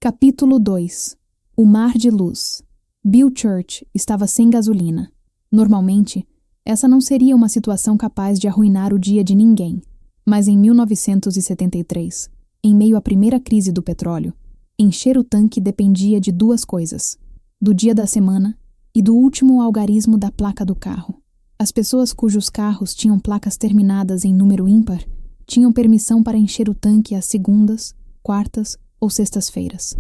Capítulo 2. O Mar de Luz. Bill Church estava sem gasolina. Normalmente, essa não seria uma situação capaz de arruinar o dia de ninguém. Mas em 1973, em meio à primeira crise do petróleo, encher o tanque dependia de duas coisas: do dia da semana e do último algarismo da placa do carro. As pessoas cujos carros tinham placas terminadas em número ímpar tinham permissão para encher o tanque às segundas, quartas ou sextas-feiras.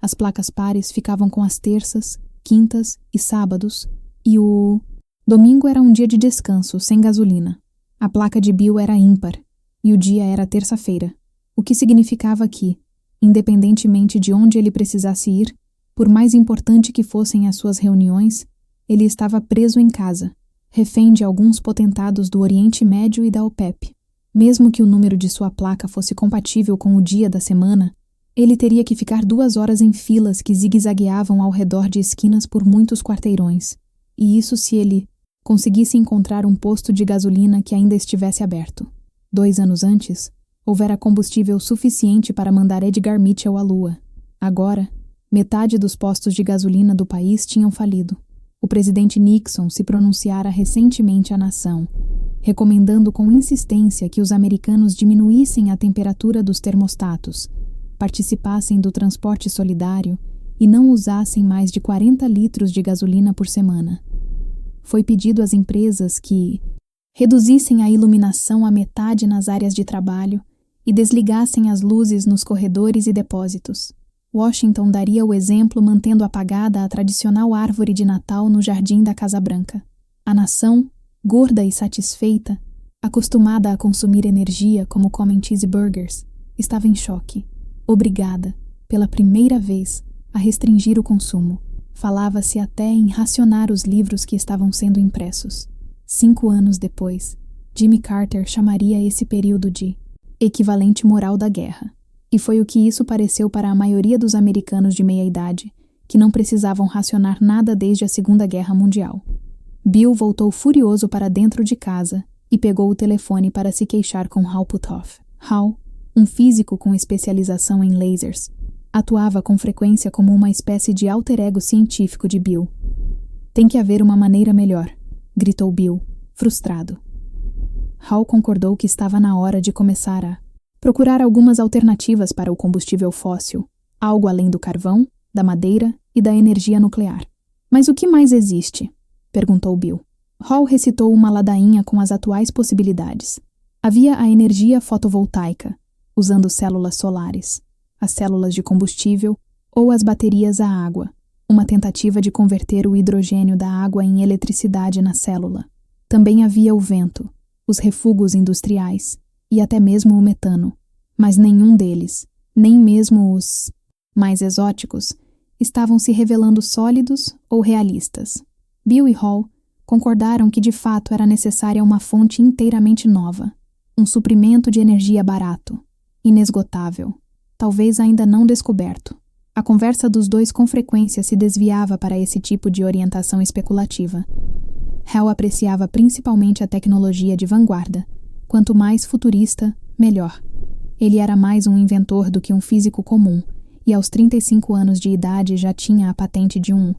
As placas pares ficavam com as terças, quintas e sábados, e o domingo era um dia de descanso, sem gasolina. A placa de Bill era ímpar, e o dia era terça-feira, o que significava que, independentemente de onde ele precisasse ir, por mais importante que fossem as suas reuniões, ele estava preso em casa, refém de alguns potentados do Oriente Médio e da OPEP. Mesmo que o número de sua placa fosse compatível com o dia da semana, ele teria que ficar 2 horas em filas que zigue-zagueavam ao redor de esquinas por muitos quarteirões, e isso se ele conseguisse encontrar um posto de gasolina que ainda estivesse aberto. 2 anos antes, houvera combustível suficiente para mandar Edgar Mitchell à Lua. Agora, metade dos postos de gasolina do país tinham falido. O presidente Nixon se pronunciara recentemente à nação, recomendando com insistência que os americanos diminuíssem a temperatura dos termostatos, participassem do transporte solidário e não usassem mais de 40 litros de gasolina por semana. Foi pedido às empresas que reduzissem a iluminação à metade nas áreas de trabalho e desligassem as luzes nos corredores e depósitos. Washington daria o exemplo mantendo apagada a tradicional árvore de Natal no jardim da Casa Branca. A nação, gorda e satisfeita, acostumada a consumir energia como comem cheeseburgers, estava em choque. Obrigada, pela primeira vez, a restringir o consumo. Falava-se até em racionar os livros que estavam sendo impressos. 5 anos depois, Jimmy Carter chamaria esse período de equivalente moral da guerra. E foi o que isso pareceu para a maioria dos americanos de meia-idade, que não precisavam racionar nada desde a Segunda Guerra Mundial. Bill voltou furioso para dentro de casa e pegou o telefone para se queixar com Hal Puthoff. Hal, um físico com especialização em lasers, atuava com frequência como uma espécie de alter ego científico de Bill. "Tem que haver uma maneira melhor", gritou Bill, frustrado. Hal concordou que estava na hora de começar a procurar algumas alternativas para o combustível fóssil, algo além do carvão, da madeira e da energia nuclear. "Mas o que mais existe?", perguntou Bill. Hal recitou uma ladainha com as atuais possibilidades. Havia a energia fotovoltaica, usando células solares, as células de combustível ou as baterias à água, uma tentativa de converter o hidrogênio da água em eletricidade na célula. Também havia o vento, os refugos industriais e até mesmo o metano, mas nenhum deles, nem mesmo os mais exóticos, estavam se revelando sólidos ou realistas. Bill e Hal concordaram que de fato era necessária uma fonte inteiramente nova, um suprimento de energia barato, inesgotável, talvez ainda não descoberto. A conversa dos dois com frequência se desviava para esse tipo de orientação especulativa. Hal apreciava principalmente a tecnologia de vanguarda. Quanto mais futurista, melhor. Ele era mais um inventor do que um físico comum, e aos 35 anos de idade já tinha a patente de um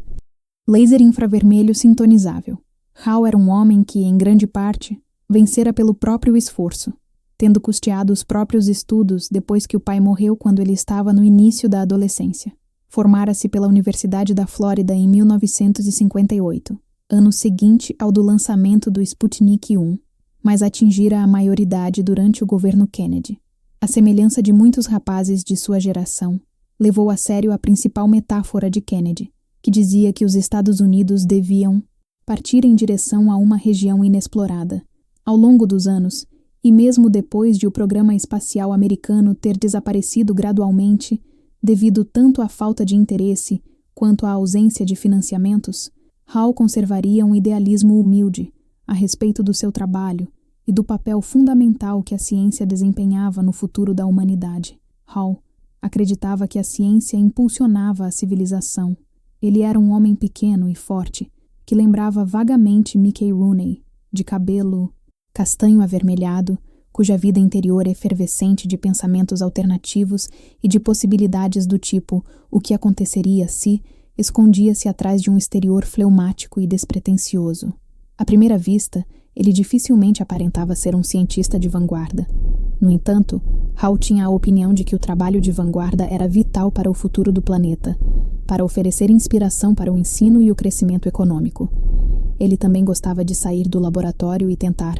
laser infravermelho sintonizável. Hal era um homem que, em grande parte, vencera pelo próprio esforço, tendo custeado os próprios estudos depois que o pai morreu quando ele estava no início da adolescência. Formara-se pela Universidade da Flórida em 1958, ano seguinte ao do lançamento do Sputnik 1, mas atingira a maioridade durante o governo Kennedy. A semelhança de muitos rapazes de sua geração, levou a sério a principal metáfora de Kennedy, que dizia que os Estados Unidos deviam partir em direção a uma região inexplorada. Ao longo dos anos, e mesmo depois de o programa espacial americano ter desaparecido gradualmente, devido tanto à falta de interesse quanto à ausência de financiamentos, Hal conservaria um idealismo humilde a respeito do seu trabalho e do papel fundamental que a ciência desempenhava no futuro da humanidade. Hal acreditava que a ciência impulsionava a civilização. Ele era um homem pequeno e forte, que lembrava vagamente Mickey Rooney, de cabelo castanho avermelhado, cuja vida interior é efervescente de pensamentos alternativos e de possibilidades do tipo o que aconteceria se escondia-se atrás de um exterior fleumático e despretensioso. À primeira vista, ele dificilmente aparentava ser um cientista de vanguarda. No entanto, Hall tinha a opinião de que o trabalho de vanguarda era vital para o futuro do planeta, para oferecer inspiração para o ensino e o crescimento econômico. Ele também gostava de sair do laboratório e tentar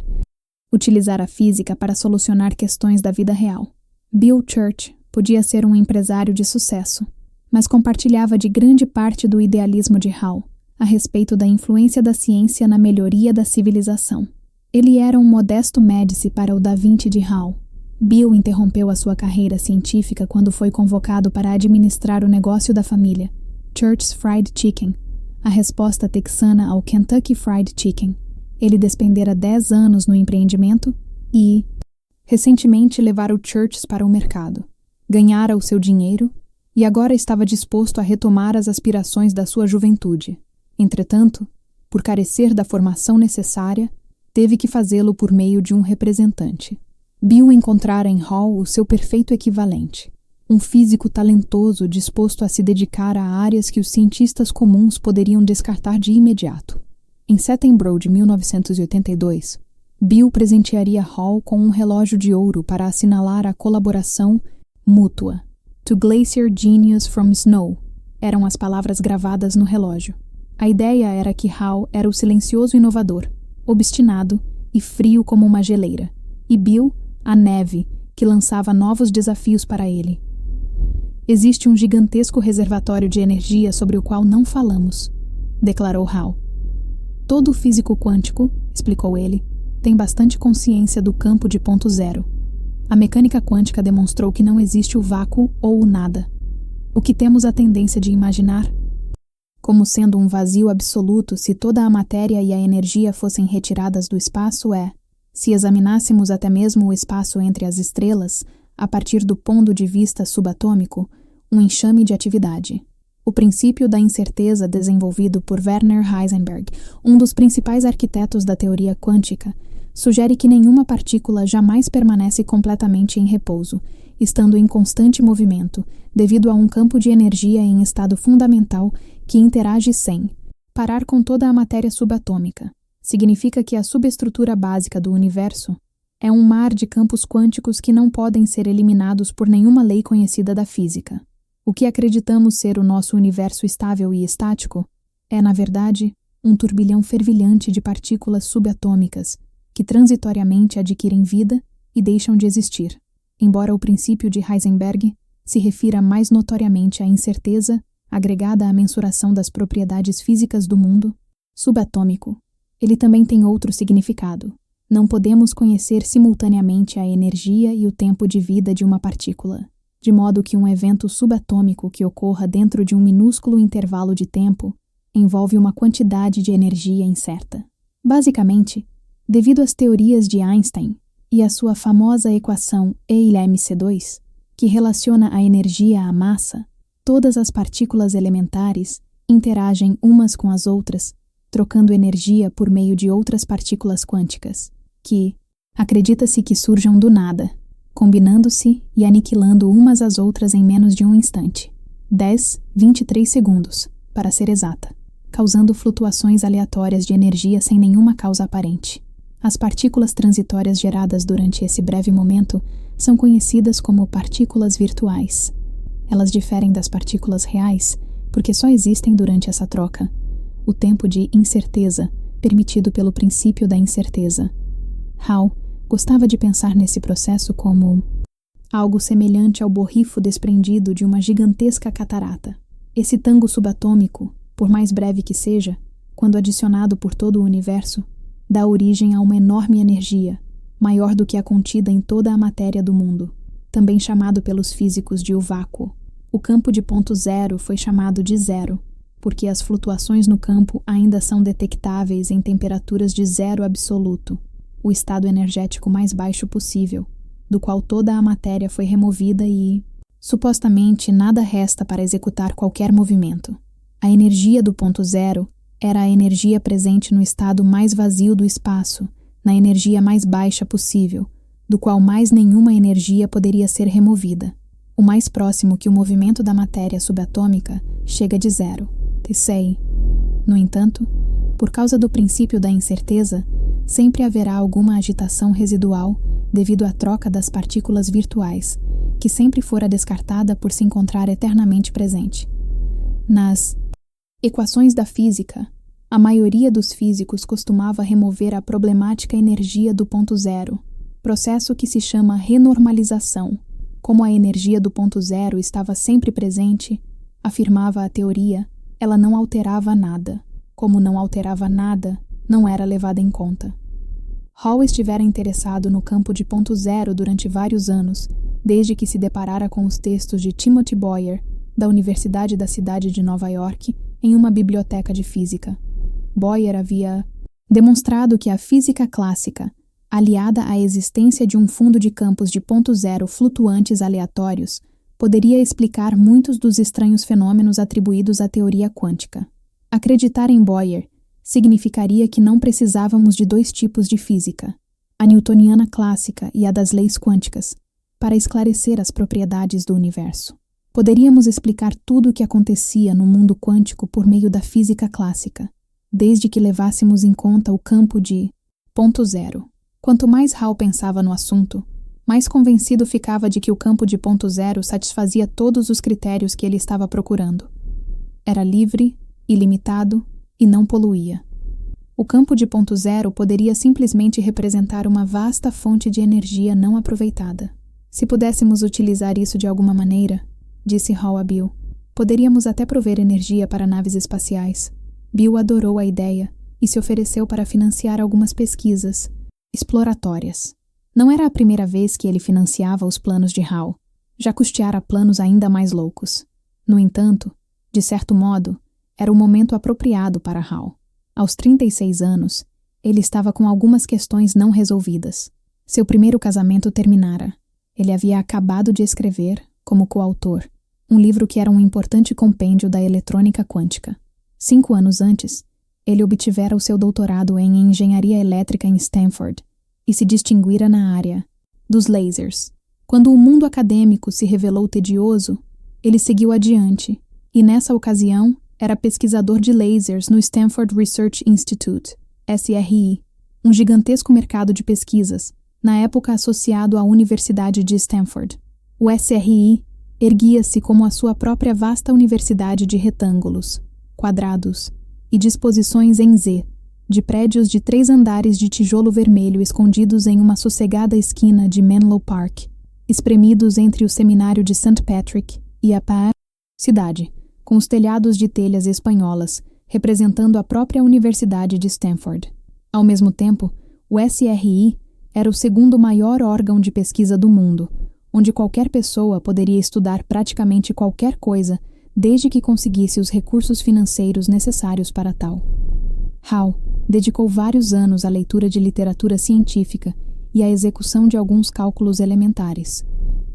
utilizar a física para solucionar questões da vida real. Bill Church podia ser um empresário de sucesso, mas compartilhava de grande parte do idealismo de Hall a respeito da influência da ciência na melhoria da civilização. Ele era um modesto médici para o Da Vinci de Hall. Bill interrompeu a sua carreira científica quando foi convocado para administrar o negócio da família, Church's Fried Chicken, a resposta texana ao Kentucky Fried Chicken. Ele despendera 10 anos no empreendimento e, recentemente, levara o Church's para o mercado. Ganhara o seu dinheiro e agora estava disposto a retomar as aspirações da sua juventude. Entretanto, por carecer da formação necessária, teve que fazê-lo por meio de um representante. Bill encontrara em Hall o seu perfeito equivalente, um físico talentoso disposto a se dedicar a áreas que os cientistas comuns poderiam descartar de imediato. Em setembro de 1982, Bill presentearia Hall com um relógio de ouro para assinalar a colaboração mútua. To Glacier Genius from Snow, eram as palavras gravadas no relógio. A ideia era que Hall era o silencioso inovador, obstinado e frio como uma geleira, e Bill, a neve, que lançava novos desafios para ele. Existe um gigantesco reservatório de energia sobre o qual não falamos, declarou Hall. Todo físico quântico, explicou ele, tem bastante consciência do campo de ponto zero. A mecânica quântica demonstrou que não existe o vácuo ou o nada. O que temos a tendência de imaginar como sendo um vazio absoluto se toda a matéria e a energia fossem retiradas do espaço é, se examinássemos até mesmo o espaço entre as estrelas, a partir do ponto de vista subatômico, um enxame de atividade. O princípio da incerteza desenvolvido por Werner Heisenberg, um dos principais arquitetos da teoria quântica, sugere que nenhuma partícula jamais permanece completamente em repouso, estando em constante movimento, devido a um campo de energia em estado fundamental que interage sem parar com toda a matéria subatômica. Significa que a subestrutura básica do universo é um mar de campos quânticos que não podem ser eliminados por nenhuma lei conhecida da física. O que acreditamos ser o nosso universo estável e estático é, na verdade, um turbilhão fervilhante de partículas subatômicas que transitoriamente adquirem vida e deixam de existir. Embora o princípio de Heisenberg se refira mais notoriamente à incerteza agregada à mensuração das propriedades físicas do mundo subatômico, ele também tem outro significado. Não podemos conhecer simultaneamente a energia e o tempo de vida de uma partícula, de modo que um evento subatômico que ocorra dentro de um minúsculo intervalo de tempo envolve uma quantidade de energia incerta. Basicamente, devido às teorias de Einstein e à sua famosa equação E=mc2, que relaciona a energia à massa, todas as partículas elementares interagem umas com as outras, trocando energia por meio de outras partículas quânticas, que, acredita-se que surjam do nada, combinando-se e aniquilando umas às outras em menos de um instante, 23 segundos, para ser exata, causando flutuações aleatórias de energia sem nenhuma causa aparente. As partículas transitórias geradas durante esse breve momento são conhecidas como partículas virtuais. Elas diferem das partículas reais porque só existem durante essa troca, o tempo de incerteza permitido pelo princípio da incerteza. Hall gostava de pensar nesse processo como algo semelhante ao borrifo desprendido de uma gigantesca catarata. Esse tango subatômico, por mais breve que seja, quando adicionado por todo o universo, dá origem a uma enorme energia, maior do que a contida em toda a matéria do mundo, também chamado pelos físicos de o vácuo. O campo de ponto zero foi chamado de zero, porque as flutuações no campo ainda são detectáveis em temperaturas de zero absoluto, o estado energético mais baixo possível, do qual toda a matéria foi removida e, supostamente, nada resta para executar qualquer movimento. A energia do ponto zero era a energia presente no estado mais vazio do espaço, na energia mais baixa possível, do qual mais nenhuma energia poderia ser removida. O mais próximo que o movimento da matéria subatômica chega de zero, Tesei. No entanto, por causa do princípio da incerteza, sempre haverá alguma agitação residual devido à troca das partículas virtuais, que sempre fora descartada por se encontrar eternamente presente. Nas equações da física, a maioria dos físicos costumava remover a problemática energia do ponto zero, processo que se chama renormalização. Como a energia do ponto zero estava sempre presente, afirmava a teoria, ela não alterava nada. Como não alterava nada, não era levada em conta. Hall estivera interessado no campo de ponto zero durante vários anos, desde que se deparara com os textos de Timothy Boyer, da Universidade da Cidade de Nova York, em uma biblioteca de física. Boyer havia demonstrado que a física clássica, aliada à existência de um fundo de campos de ponto zero flutuantes aleatórios, poderia explicar muitos dos estranhos fenômenos atribuídos à teoria quântica. Acreditar em Boyer significaria que não precisávamos de dois tipos de física, a newtoniana clássica e a das leis quânticas, para esclarecer as propriedades do universo. Poderíamos explicar tudo o que acontecia no mundo quântico por meio da física clássica, desde que levássemos em conta o campo de ponto zero. Quanto mais Hall pensava no assunto, mais convencido ficava de que o campo de ponto zero satisfazia todos os critérios que ele estava procurando. Era livre, ilimitado e não poluía. O campo de ponto zero poderia simplesmente representar uma vasta fonte de energia não aproveitada. Se pudéssemos utilizar isso de alguma maneira, disse Hall a Bill, poderíamos até prover energia para naves espaciais. Bill adorou a ideia e se ofereceu para financiar algumas pesquisas exploratórias. Não era a primeira vez que ele financiava os planos de Hall. Já custeara planos ainda mais loucos. No entanto, de certo modo, era o momento apropriado para Hall. Aos 36 anos, ele estava com algumas questões não resolvidas. Seu primeiro casamento terminara. Ele havia acabado de escrever, como coautor, um livro que era um importante compêndio da eletrônica quântica. 5 anos antes, ele obtivera o seu doutorado em engenharia elétrica em Stanford e se distinguira na área dos lasers. Quando o mundo acadêmico se revelou tedioso, ele seguiu adiante e, nessa ocasião, era pesquisador de lasers no Stanford Research Institute, SRI, um gigantesco mercado de pesquisas, na época associado à Universidade de Stanford. O SRI erguia-se como a sua própria vasta universidade de retângulos, quadrados e disposições em Z, de prédios de 3 andares de tijolo vermelho escondidos em uma sossegada esquina de Menlo Park, espremidos entre o seminário de St. Patrick e a cidade, com os telhados de telhas espanholas, representando a própria Universidade de Stanford. Ao mesmo tempo, o SRI era o segundo maior órgão de pesquisa do mundo, onde qualquer pessoa poderia estudar praticamente qualquer coisa, desde que conseguisse os recursos financeiros necessários para tal. Hall dedicou vários anos à leitura de literatura científica e à execução de alguns cálculos elementares.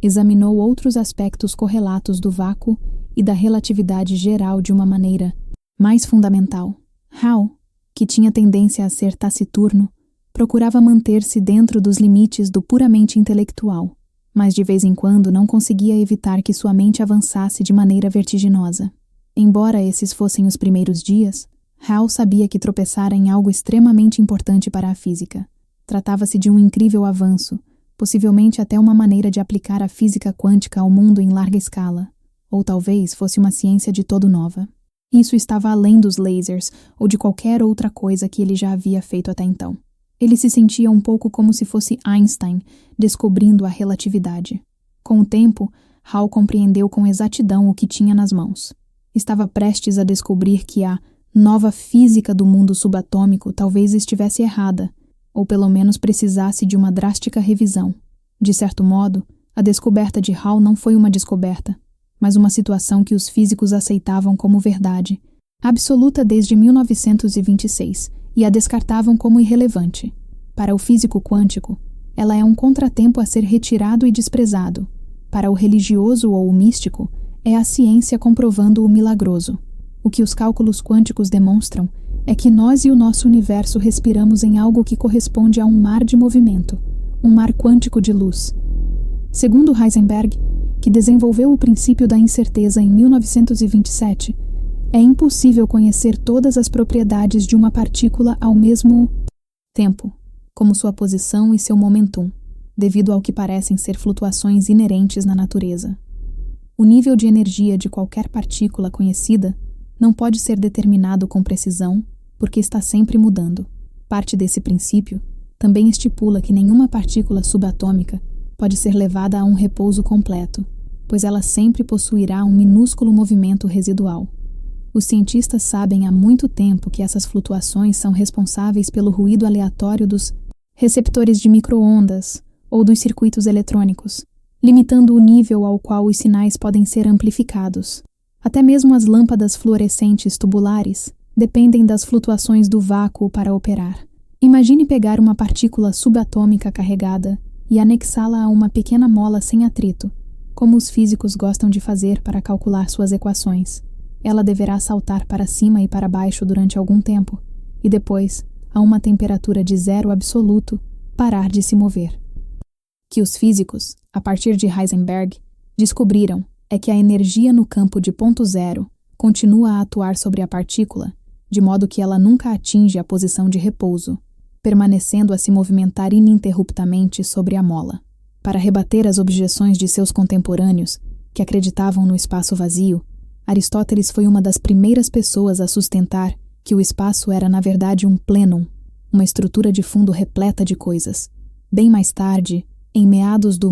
Examinou outros aspectos correlatos do vácuo e da relatividade geral de uma maneira mais fundamental. Hall, que tinha tendência a ser taciturno, procurava manter-se dentro dos limites do puramente intelectual, mas de vez em quando não conseguia evitar que sua mente avançasse de maneira vertiginosa. Embora esses fossem os primeiros dias, Hall sabia que tropeçara em algo extremamente importante para a física. Tratava-se de um incrível avanço, possivelmente até uma maneira de aplicar a física quântica ao mundo em larga escala, ou talvez fosse uma ciência de todo nova. Isso estava além dos lasers ou de qualquer outra coisa que ele já havia feito até então. Ele se sentia um pouco como se fosse Einstein descobrindo a relatividade. Com o tempo, Hall compreendeu com exatidão o que tinha nas mãos. Estava prestes a descobrir que a nova física do mundo subatômico talvez estivesse errada, ou pelo menos precisasse de uma drástica revisão. De certo modo, a descoberta de Hall não foi uma descoberta, mas uma situação que os físicos aceitavam como verdade, absoluta desde 1926, e a descartavam como irrelevante. Para o físico quântico, ela é um contratempo a ser retirado e desprezado. Para o religioso ou o místico, é a ciência comprovando o milagroso. O que os cálculos quânticos demonstram é que nós e o nosso universo respiramos em algo que corresponde a um mar de movimento, um mar quântico de luz. Segundo Heisenberg, que desenvolveu o princípio da incerteza em 1927, é impossível conhecer todas as propriedades de uma partícula ao mesmo tempo, como sua posição e seu momentum, devido ao que parecem ser flutuações inerentes na natureza. O nível de energia de qualquer partícula conhecida não pode ser determinado com precisão, porque está sempre mudando. Parte desse princípio também estipula que nenhuma partícula subatômica pode ser levada a um repouso completo, pois ela sempre possuirá um minúsculo movimento residual. Os cientistas sabem há muito tempo que essas flutuações são responsáveis pelo ruído aleatório dos receptores de micro-ondas ou dos circuitos eletrônicos, limitando o nível ao qual os sinais podem ser amplificados. Até mesmo as lâmpadas fluorescentes tubulares dependem das flutuações do vácuo para operar. Imagine pegar uma partícula subatômica carregada e anexá-la a uma pequena mola sem atrito, como os físicos gostam de fazer para calcular suas equações. Ela deverá saltar para cima e para baixo durante algum tempo, e depois, a uma temperatura de zero absoluto, parar de se mover. Que os físicos, a partir de Heisenberg, descobriram é que a energia no campo de ponto zero continua a atuar sobre a partícula, de modo que ela nunca atinge a posição de repouso, permanecendo a se movimentar ininterruptamente sobre a mola. Para rebater as objeções de seus contemporâneos, que acreditavam no espaço vazio, Aristóteles foi uma das primeiras pessoas a sustentar que o espaço era na verdade um plenum, uma estrutura de fundo repleta de coisas. Bem mais tarde, em meados do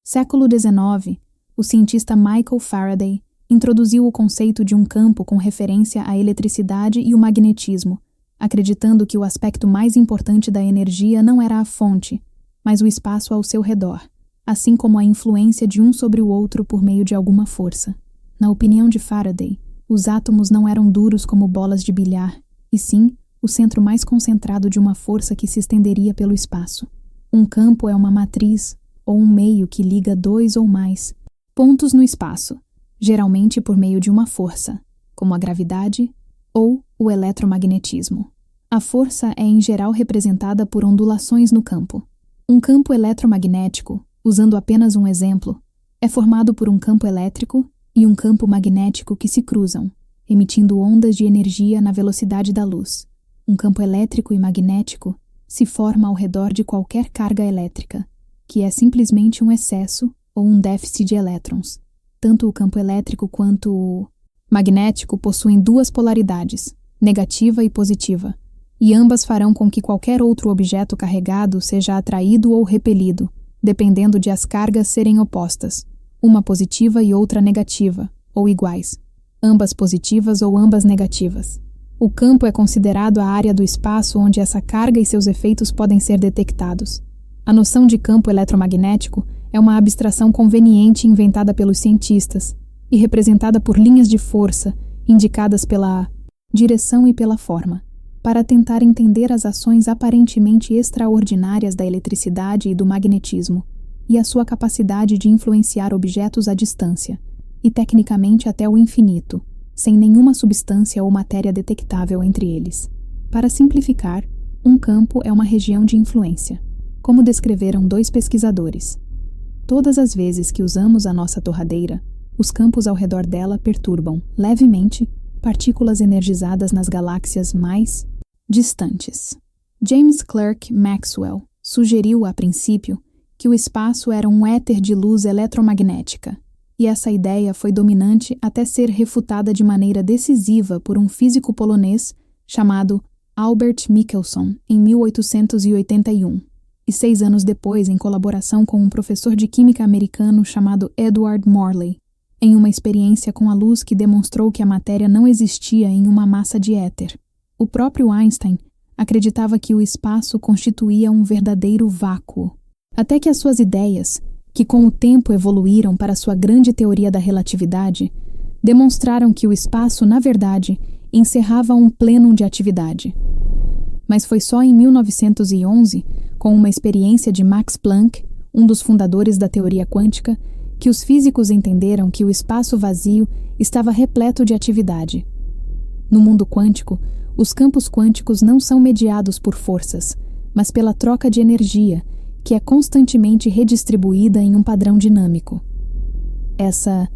século XIX, o cientista Michael Faraday introduziu o conceito de um campo com referência à eletricidade e o magnetismo, acreditando que o aspecto mais importante da energia não era a fonte, mas o espaço ao seu redor, assim como a influência de um sobre o outro por meio de alguma força. Na opinião de Faraday, os átomos não eram duros como bolas de bilhar, e sim o centro mais concentrado de uma força que se estenderia pelo espaço. Um campo é uma matriz ou um meio que liga dois ou mais pontos no espaço, geralmente por meio de uma força, como a gravidade ou o eletromagnetismo. A força é em geral representada por ondulações no campo. Um campo eletromagnético, usando apenas um exemplo, é formado por um campo elétrico e um campo magnético que se cruzam, emitindo ondas de energia na velocidade da luz. Um campo elétrico e magnético se forma ao redor de qualquer carga elétrica, que é simplesmente um excesso ou um déficit de elétrons. Tanto o campo elétrico quanto o magnético possuem duas polaridades, negativa e positiva, e ambas farão com que qualquer outro objeto carregado seja atraído ou repelido, dependendo de as cargas serem opostas, uma positiva e outra negativa, ou iguais, ambas positivas ou ambas negativas. O campo é considerado a área do espaço onde essa carga e seus efeitos podem ser detectados. A noção de campo eletromagnético é uma abstração conveniente inventada pelos cientistas e representada por linhas de força indicadas pela direção e pela forma, para tentar entender as ações aparentemente extraordinárias da eletricidade e do magnetismo, e a sua capacidade de influenciar objetos à distância, e tecnicamente até o infinito, sem nenhuma substância ou matéria detectável entre eles. Para simplificar, um campo é uma região de influência, como descreveram dois pesquisadores. Todas as vezes que usamos a nossa torradeira, os campos ao redor dela perturbam, levemente, partículas energizadas nas galáxias mais distantes. James Clerk Maxwell sugeriu, a princípio, que o espaço era um éter de luz eletromagnética, e essa ideia foi dominante até ser refutada de maneira decisiva por um físico polonês chamado Albert Michelson, em 1881, e 6 anos depois em colaboração com um professor de química americano chamado Edward Morley, em uma experiência com a luz que demonstrou que a matéria não existia em uma massa de éter. O próprio Einstein acreditava que o espaço constituía um verdadeiro vácuo, até que as suas ideias, que com o tempo evoluíram para sua grande teoria da relatividade, demonstraram que o espaço, na verdade, encerrava um plenum de atividade. Mas foi só em 1911, com uma experiência de Max Planck, um dos fundadores da teoria quântica, que os físicos entenderam que o espaço vazio estava repleto de atividade. No mundo quântico, os campos quânticos não são mediados por forças, mas pela troca de energia, que é constantemente redistribuída em um padrão dinâmico. Essa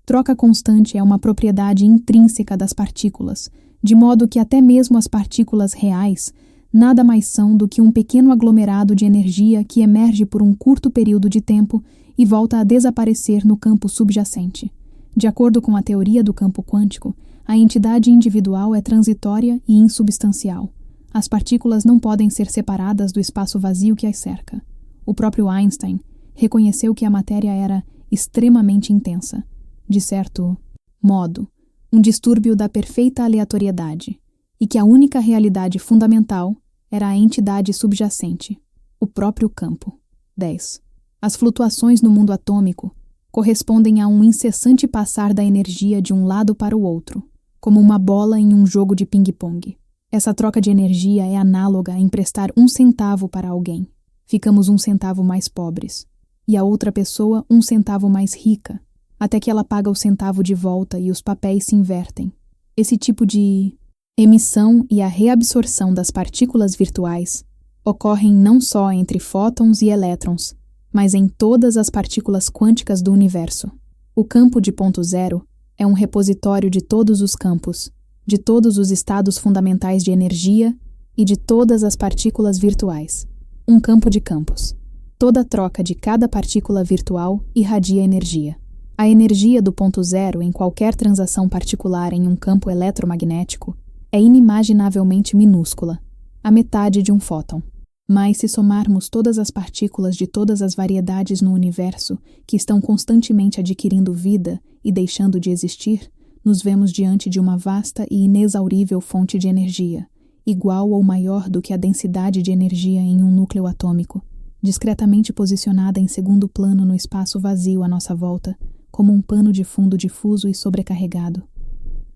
troca constante é uma propriedade intrínseca das partículas, de modo que até mesmo as partículas reais nada mais são do que um pequeno aglomerado de energia que emerge por um curto período de tempo e volta a desaparecer no campo subjacente. De acordo com a teoria do campo quântico, a entidade individual é transitória e insubstancial. As partículas não podem ser separadas do espaço vazio que as cerca. O próprio Einstein reconheceu que a matéria era extremamente intensa, de certo modo, um distúrbio da perfeita aleatoriedade, e que a única realidade fundamental era a entidade subjacente, o próprio campo. 10. As flutuações no mundo atômico correspondem a um incessante passar da energia de um lado para o outro, como uma bola em um jogo de ping-pong. Essa troca de energia é análoga a emprestar 1 centavo para alguém. Ficamos 1 centavo mais pobres, e a outra pessoa 1 centavo mais rica, até que ela paga o centavo de volta e os papéis se invertem. Esse tipo de emissão e a reabsorção das partículas virtuais ocorrem não só entre fótons e elétrons, mas em todas as partículas quânticas do universo. O campo de ponto zero é um repositório de todos os campos, de todos os estados fundamentais de energia e de todas as partículas virtuais. Um campo de campos. Toda troca de cada partícula virtual irradia energia. A energia do ponto zero em qualquer transação particular em um campo eletromagnético é inimaginavelmente minúscula, a metade de um fóton. Mas se somarmos todas as partículas de todas as variedades no universo que estão constantemente adquirindo vida e deixando de existir, nos vemos diante de uma vasta e inexaurível fonte de energia, igual ou maior do que a densidade de energia em um núcleo atômico, discretamente posicionada em segundo plano no espaço vazio à nossa volta, como um pano de fundo difuso e sobrecarregado.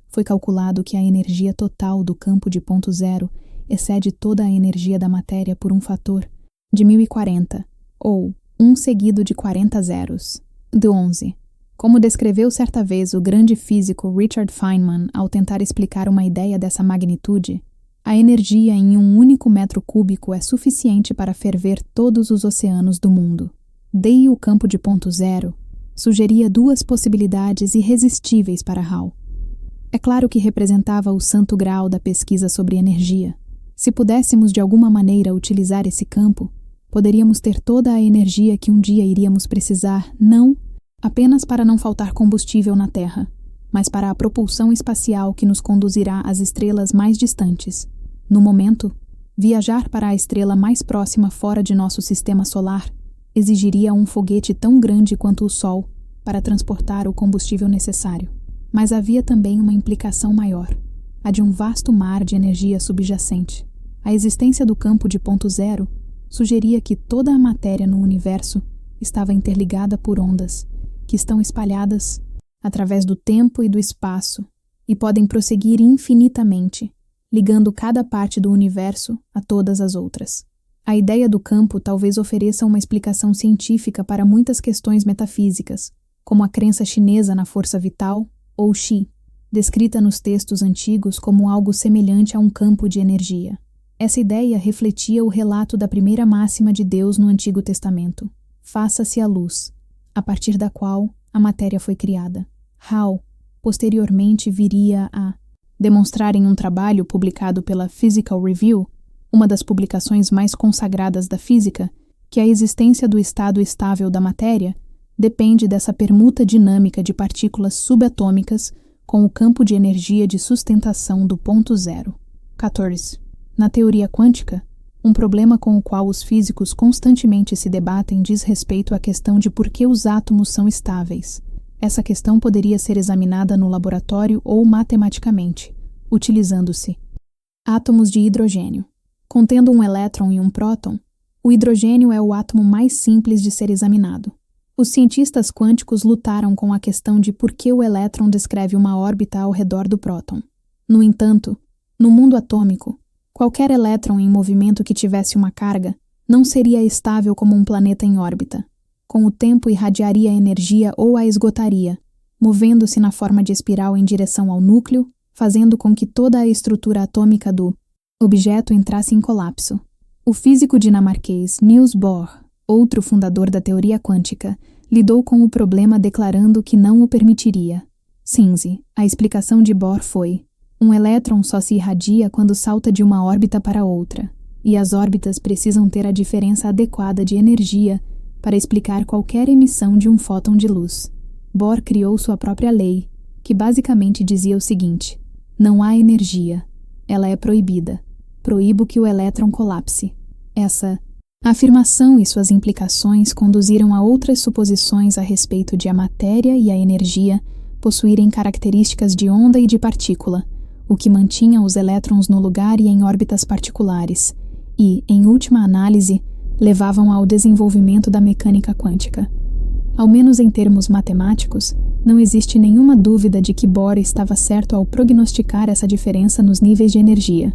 Foi calculado que a energia total do campo de ponto zero excede toda a energia da matéria por um fator de 1040, ou 1 seguido de 40 zeros, de 11. Como descreveu certa vez o grande físico Richard Feynman ao tentar explicar uma ideia dessa magnitude, a energia em um único metro cúbico é suficiente para ferver todos os oceanos do mundo. Daí o campo de ponto zero sugeria 2 possibilidades irresistíveis para Hall. É claro que representava o santo grau da pesquisa sobre energia. Se pudéssemos de alguma maneira utilizar esse campo, poderíamos ter toda a energia que um dia iríamos precisar, não apenas para não faltar combustível na Terra, mas para a propulsão espacial que nos conduzirá às estrelas mais distantes. No momento, viajar para a estrela mais próxima fora de nosso sistema solar exigiria um foguete tão grande quanto o Sol para transportar o combustível necessário. Mas havia também uma implicação maior, a de um vasto mar de energia subjacente. A existência do campo de ponto zero sugeria que toda a matéria no universo estava interligada por ondas, que estão espalhadas através do tempo e do espaço e podem prosseguir infinitamente, ligando cada parte do universo a todas as outras. A ideia do campo talvez ofereça uma explicação científica para muitas questões metafísicas, como a crença chinesa na força vital, ou Qi, descrita nos textos antigos como algo semelhante a um campo de energia. Essa ideia refletia o relato da primeira máxima de Deus no Antigo Testamento: faça-se a luz, a partir da qual a matéria foi criada. Hall, posteriormente, viria a demonstrar em um trabalho publicado pela Physical Review, uma das publicações mais consagradas da física, que a existência do estado estável da matéria depende dessa permuta dinâmica de partículas subatômicas com o campo de energia de sustentação do ponto zero. 14. Na teoria quântica, um problema com o qual os físicos constantemente se debatem diz respeito à questão de por que os átomos são estáveis. Essa questão poderia ser examinada no laboratório ou matematicamente, utilizando-se átomos de hidrogênio. Contendo um elétron e um próton, o hidrogênio é o átomo mais simples de ser examinado. Os cientistas quânticos lutaram com a questão de por que o elétron descreve uma órbita ao redor do próton. No entanto, no mundo atômico, qualquer elétron em movimento que tivesse uma carga não seria estável como um planeta em órbita. Com o tempo irradiaria energia ou a esgotaria, movendo-se na forma de espiral em direção ao núcleo, fazendo com que toda a estrutura atômica do objeto entrasse em colapso. O físico dinamarquês Niels Bohr, outro fundador da teoria quântica, lidou com o problema declarando que não o permitiria. Cinze, a explicação de Bohr foi: um elétron só se irradia quando salta de uma órbita para outra, e as órbitas precisam ter a diferença adequada de energia para explicar qualquer emissão de um fóton de luz. Bohr criou sua própria lei, que basicamente dizia o seguinte: não há energia, ela é proibida. Proíbo que o elétron colapse. Essa afirmação e suas implicações conduziram a outras suposições a respeito de a matéria e a energia possuírem características de onda e de partícula, o que mantinha os elétrons no lugar e em órbitas particulares, e, em última análise, levavam ao desenvolvimento da mecânica quântica. Ao menos em termos matemáticos, não existe nenhuma dúvida de que Bohr estava certo ao prognosticar essa diferença nos níveis de energia.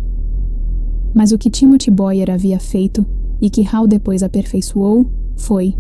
Mas o que Timothy Boyer havia feito, e que Hall depois aperfeiçoou, foi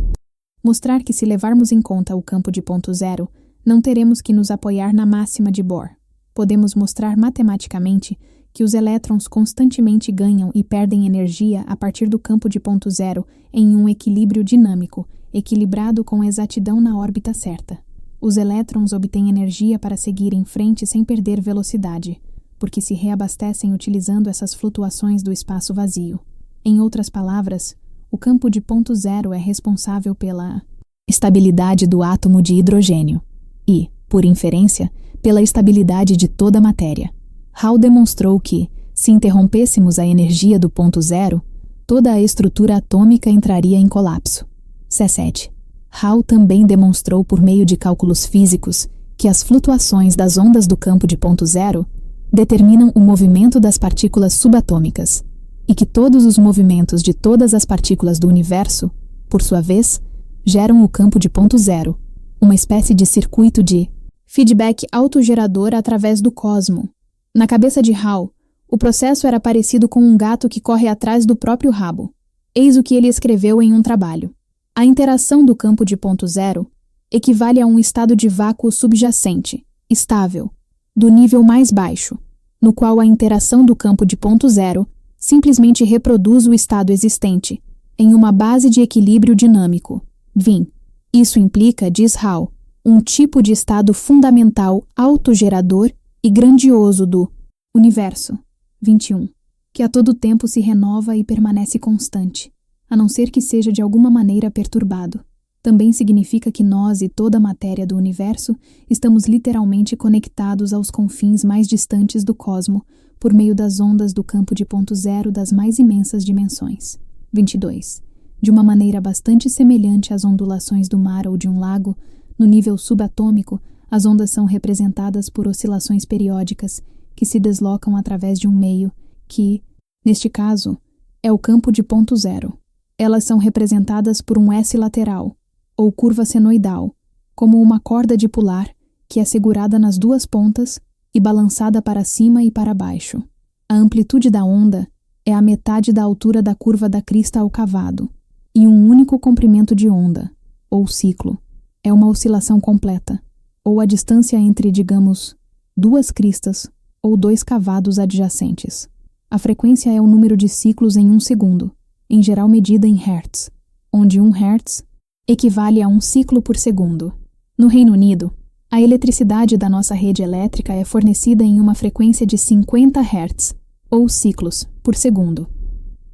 mostrar que se levarmos em conta o campo de ponto zero, não teremos que nos apoiar na máxima de Bohr. Podemos mostrar matematicamente que os elétrons constantemente ganham e perdem energia a partir do campo de ponto zero em um equilíbrio dinâmico, equilibrado com exatidão na órbita certa. Os elétrons obtêm energia para seguir em frente sem perder velocidade, porque se reabastecem utilizando essas flutuações do espaço vazio. Em outras palavras, o campo de ponto zero é responsável pela estabilidade do átomo de hidrogênio e, por inferência, pela estabilidade de toda a matéria. Hall demonstrou que, se interrompêssemos a energia do ponto zero, toda a estrutura atômica entraria em colapso. C7. Hall também demonstrou por meio de cálculos físicos que as flutuações das ondas do campo de ponto zero determinam o movimento das partículas subatômicas, e que todos os movimentos de todas as partículas do universo, por sua vez, geram o campo de ponto zero, uma espécie de circuito de feedback autogerador através do cosmo. Na cabeça de Hall, o processo era parecido com um gato que corre atrás do próprio rabo. Eis o que ele escreveu em um trabalho. A interação do campo de ponto zero equivale a um estado de vácuo subjacente, estável, do nível mais baixo, no qual a interação do campo de ponto zero simplesmente reproduz o estado existente, em uma base de equilíbrio dinâmico, VIN. Isso implica, diz Hall, um tipo de estado fundamental autogerador e grandioso do universo, 21, que a todo tempo se renova e permanece constante, a não ser que seja de alguma maneira perturbado. Também significa que nós e toda a matéria do universo estamos literalmente conectados aos confins mais distantes do cosmo por meio das ondas do campo de ponto zero das mais imensas dimensões. 22. De uma maneira bastante semelhante às ondulações do mar ou de um lago, no nível subatômico, as ondas são representadas por oscilações periódicas que se deslocam através de um meio que, neste caso, é o campo de ponto zero. Elas são representadas por um S lateral, ou curva senoidal, como uma corda de pular que é segurada nas duas pontas e balançada para cima e para baixo. A amplitude da onda é a metade da altura da curva da crista ao cavado, e um único comprimento de onda, ou ciclo, é uma oscilação completa, ou a distância entre, digamos, duas cristas ou dois cavados adjacentes. A frequência é o número de ciclos em um segundo, em geral medida em Hertz, onde 1 Hertz equivale a um ciclo por segundo. No Reino Unido, a eletricidade da nossa rede elétrica é fornecida em uma frequência de 50 Hz, ou ciclos, por segundo.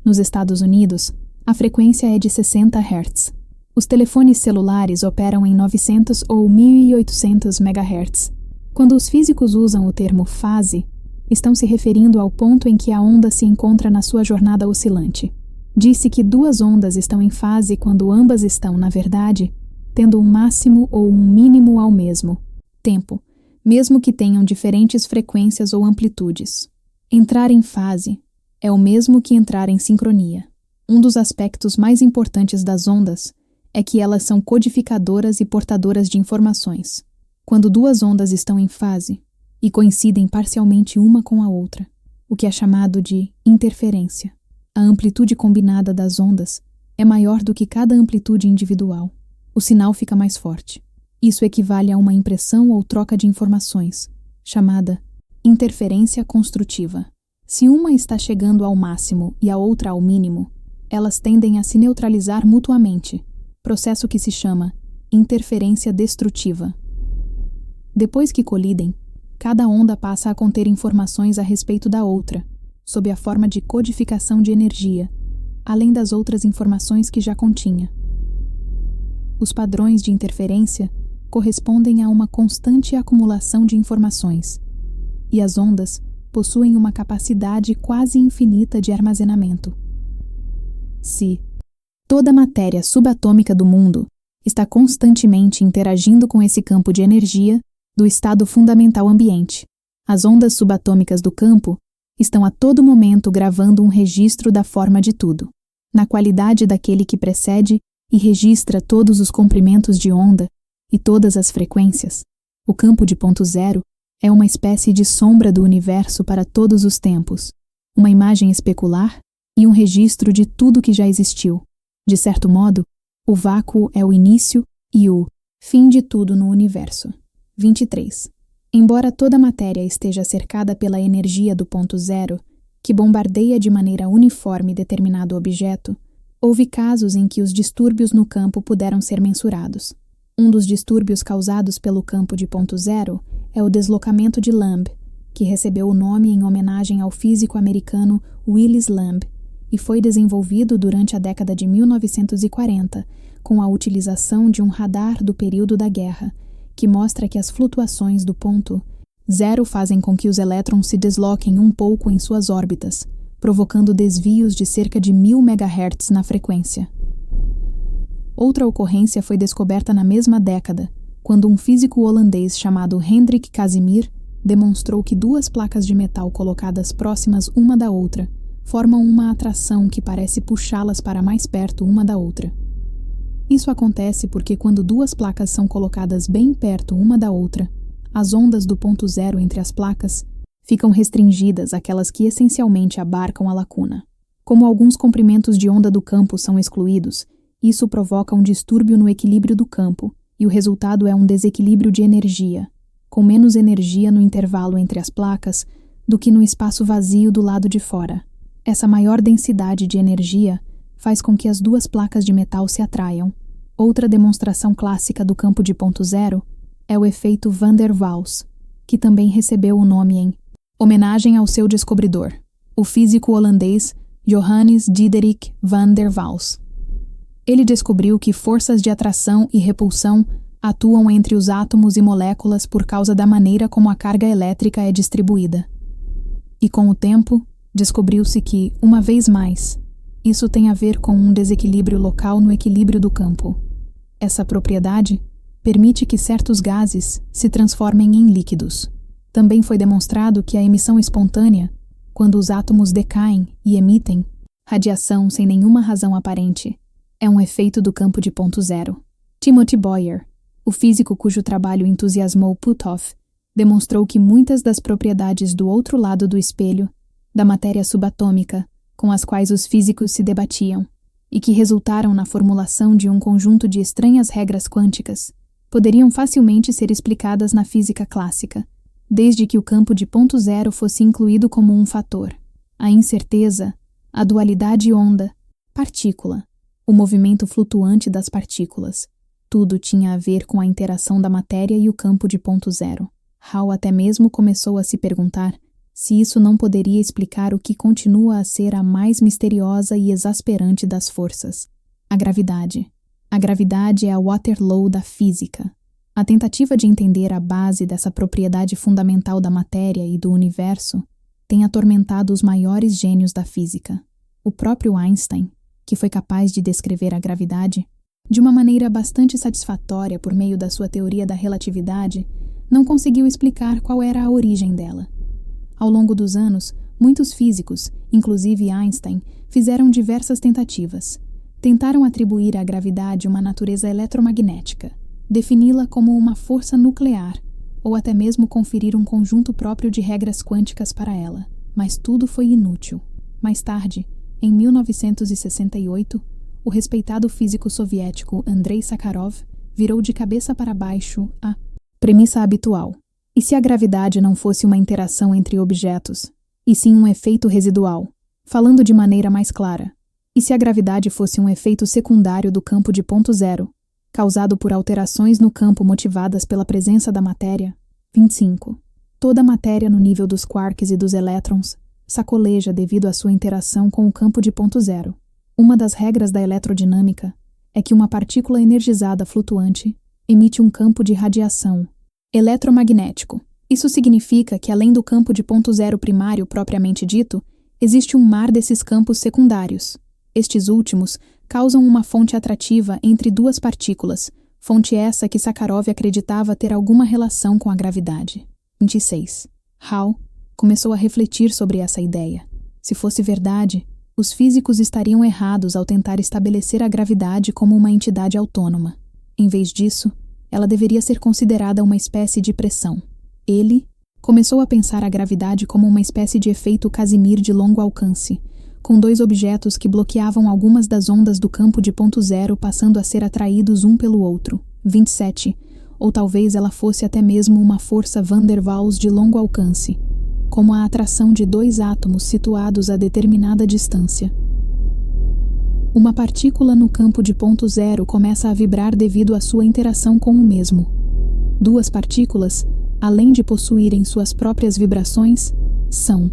Nos Estados Unidos, a frequência é de 60 Hz. Os telefones celulares operam em 900 ou 1800 MHz. Quando os físicos usam o termo fase, estão se referindo ao ponto em que a onda se encontra na sua jornada oscilante. Disse que duas ondas estão em fase quando ambas estão, na verdade, tendo um máximo ou um mínimo ao mesmo tempo, mesmo que tenham diferentes frequências ou amplitudes. Entrar em fase é o mesmo que entrar em sincronia. Um dos aspectos mais importantes das ondas é que elas são codificadoras e portadoras de informações. Quando duas ondas estão em fase e coincidem parcialmente uma com a outra, o que é chamado de interferência, a amplitude combinada das ondas é maior do que cada amplitude individual. O sinal fica mais forte. Isso equivale a uma impressão ou troca de informações, chamada interferência construtiva. Se uma está chegando ao máximo e a outra ao mínimo, elas tendem a se neutralizar mutuamente, processo que se chama interferência destrutiva. Depois que colidem, cada onda passa a conter informações a respeito da outra, sob a forma de codificação de energia, além das outras informações que já continha. Os padrões de interferência correspondem a uma constante acumulação de informações, e as ondas possuem uma capacidade quase infinita de armazenamento. Se toda a matéria subatômica do mundo está constantemente interagindo com esse campo de energia do estado fundamental ambiente, as ondas subatômicas do campo estão a todo momento gravando um registro da forma de tudo, na qualidade daquele que precede e registra todos os comprimentos de onda e todas as frequências. O campo de ponto zero é uma espécie de sombra do universo para todos os tempos, uma imagem especular e um registro de tudo que já existiu. De certo modo, o vácuo é o início e o fim de tudo no universo. 23. Embora toda a matéria esteja cercada pela energia do ponto zero, que bombardeia de maneira uniforme determinado objeto, houve casos em que os distúrbios no campo puderam ser mensurados. Um dos distúrbios causados pelo campo de ponto zero é o deslocamento de Lamb, que recebeu o nome em homenagem ao físico americano Willis Lamb, e foi desenvolvido durante a década de 1940, com a utilização de um radar do período da guerra, que mostra que as flutuações do ponto zero fazem com que os elétrons se desloquem um pouco em suas órbitas, provocando desvios de cerca de 1000 MHz na frequência. Outra ocorrência foi descoberta na mesma década, quando um físico holandês chamado Hendrik Casimir demonstrou que duas placas de metal colocadas próximas uma da outra formam uma atração que parece puxá-las para mais perto uma da outra. Isso acontece porque quando duas placas são colocadas bem perto uma da outra, as ondas do ponto zero entre as placas ficam restringidas àquelas que essencialmente abarcam a lacuna. Como alguns comprimentos de onda do campo são excluídos, isso provoca um distúrbio no equilíbrio do campo, e o resultado é um desequilíbrio de energia, com menos energia no intervalo entre as placas do que no espaço vazio do lado de fora. Essa maior densidade de energia faz com que as duas placas de metal se atraiam. Outra demonstração clássica do campo de ponto zero é o efeito Van der Waals, que também recebeu o nome em homenagem ao seu descobridor, o físico holandês Johannes Diederik van der Waals. Ele descobriu que forças de atração e repulsão atuam entre os átomos e moléculas por causa da maneira como a carga elétrica é distribuída. E com o tempo, descobriu-se que, uma vez mais, isso tem a ver com um desequilíbrio local no equilíbrio do campo. Essa propriedade permite que certos gases se transformem em líquidos. Também foi demonstrado que a emissão espontânea, quando os átomos decaem e emitem radiação sem nenhuma razão aparente, é um efeito do campo de ponto zero. Timothy Boyer, o físico cujo trabalho entusiasmou Puthoff, demonstrou que muitas das propriedades do outro lado do espelho, da matéria subatômica, com as quais os físicos se debatiam, e que resultaram na formulação de um conjunto de estranhas regras quânticas, poderiam facilmente ser explicadas na física clássica, desde que o campo de ponto zero fosse incluído como um fator. A incerteza, a dualidade onda-partícula, o movimento flutuante das partículas, tudo tinha a ver com a interação da matéria e o campo de ponto zero. Hall até mesmo começou a se perguntar se isso não poderia explicar o que continua a ser a mais misteriosa e exasperante das forças, a gravidade. A gravidade é a Waterloo da física. A tentativa de entender a base dessa propriedade fundamental da matéria e do universo tem atormentado os maiores gênios da física. O próprio Einstein, que foi capaz de descrever a gravidade de uma maneira bastante satisfatória por meio da sua teoria da relatividade, não conseguiu explicar qual era a origem dela. Ao longo dos anos, muitos físicos, inclusive Einstein, fizeram diversas tentativas. Tentaram atribuir à gravidade uma natureza eletromagnética, defini-la como uma força nuclear, ou até mesmo conferir um conjunto próprio de regras quânticas para ela, mas tudo foi inútil. Mais tarde, em 1968, o respeitado físico soviético Andrei Sakharov virou de cabeça para baixo a premissa habitual. E se a gravidade não fosse uma interação entre objetos, e sim um efeito residual? Falando de maneira mais clara, E se a gravidade fosse um efeito secundário do campo de ponto zero, causado por alterações no campo motivadas pela presença da matéria? 25. Toda a matéria no nível dos quarks e dos elétrons sacoleja devido à sua interação com o campo de ponto zero. Uma das regras da eletrodinâmica é que uma partícula energizada flutuante emite um campo de radiação eletromagnético. Isso significa que, além do campo de ponto zero primário propriamente dito, existe um mar desses campos secundários. Estes últimos causam uma fonte atrativa entre duas partículas, fonte essa que Sakharov acreditava ter alguma relação com a gravidade. 26. Hall começou a refletir sobre essa ideia. Se fosse verdade, os físicos estariam errados ao tentar estabelecer a gravidade como uma entidade autônoma. Em vez disso, ela deveria ser considerada uma espécie de pressão. Ele começou a pensar a gravidade como uma espécie de efeito Casimir de longo alcance, com dois objetos que bloqueavam algumas das ondas do campo de ponto zero passando a ser atraídos um pelo outro. 27. Ou talvez ela fosse até mesmo uma força Van der Waals de longo alcance, como a atração de dois átomos situados a determinada distância. Uma partícula no campo de ponto zero começa a vibrar devido à sua interação com o mesmo. Duas partículas, além de possuírem suas próprias vibrações, são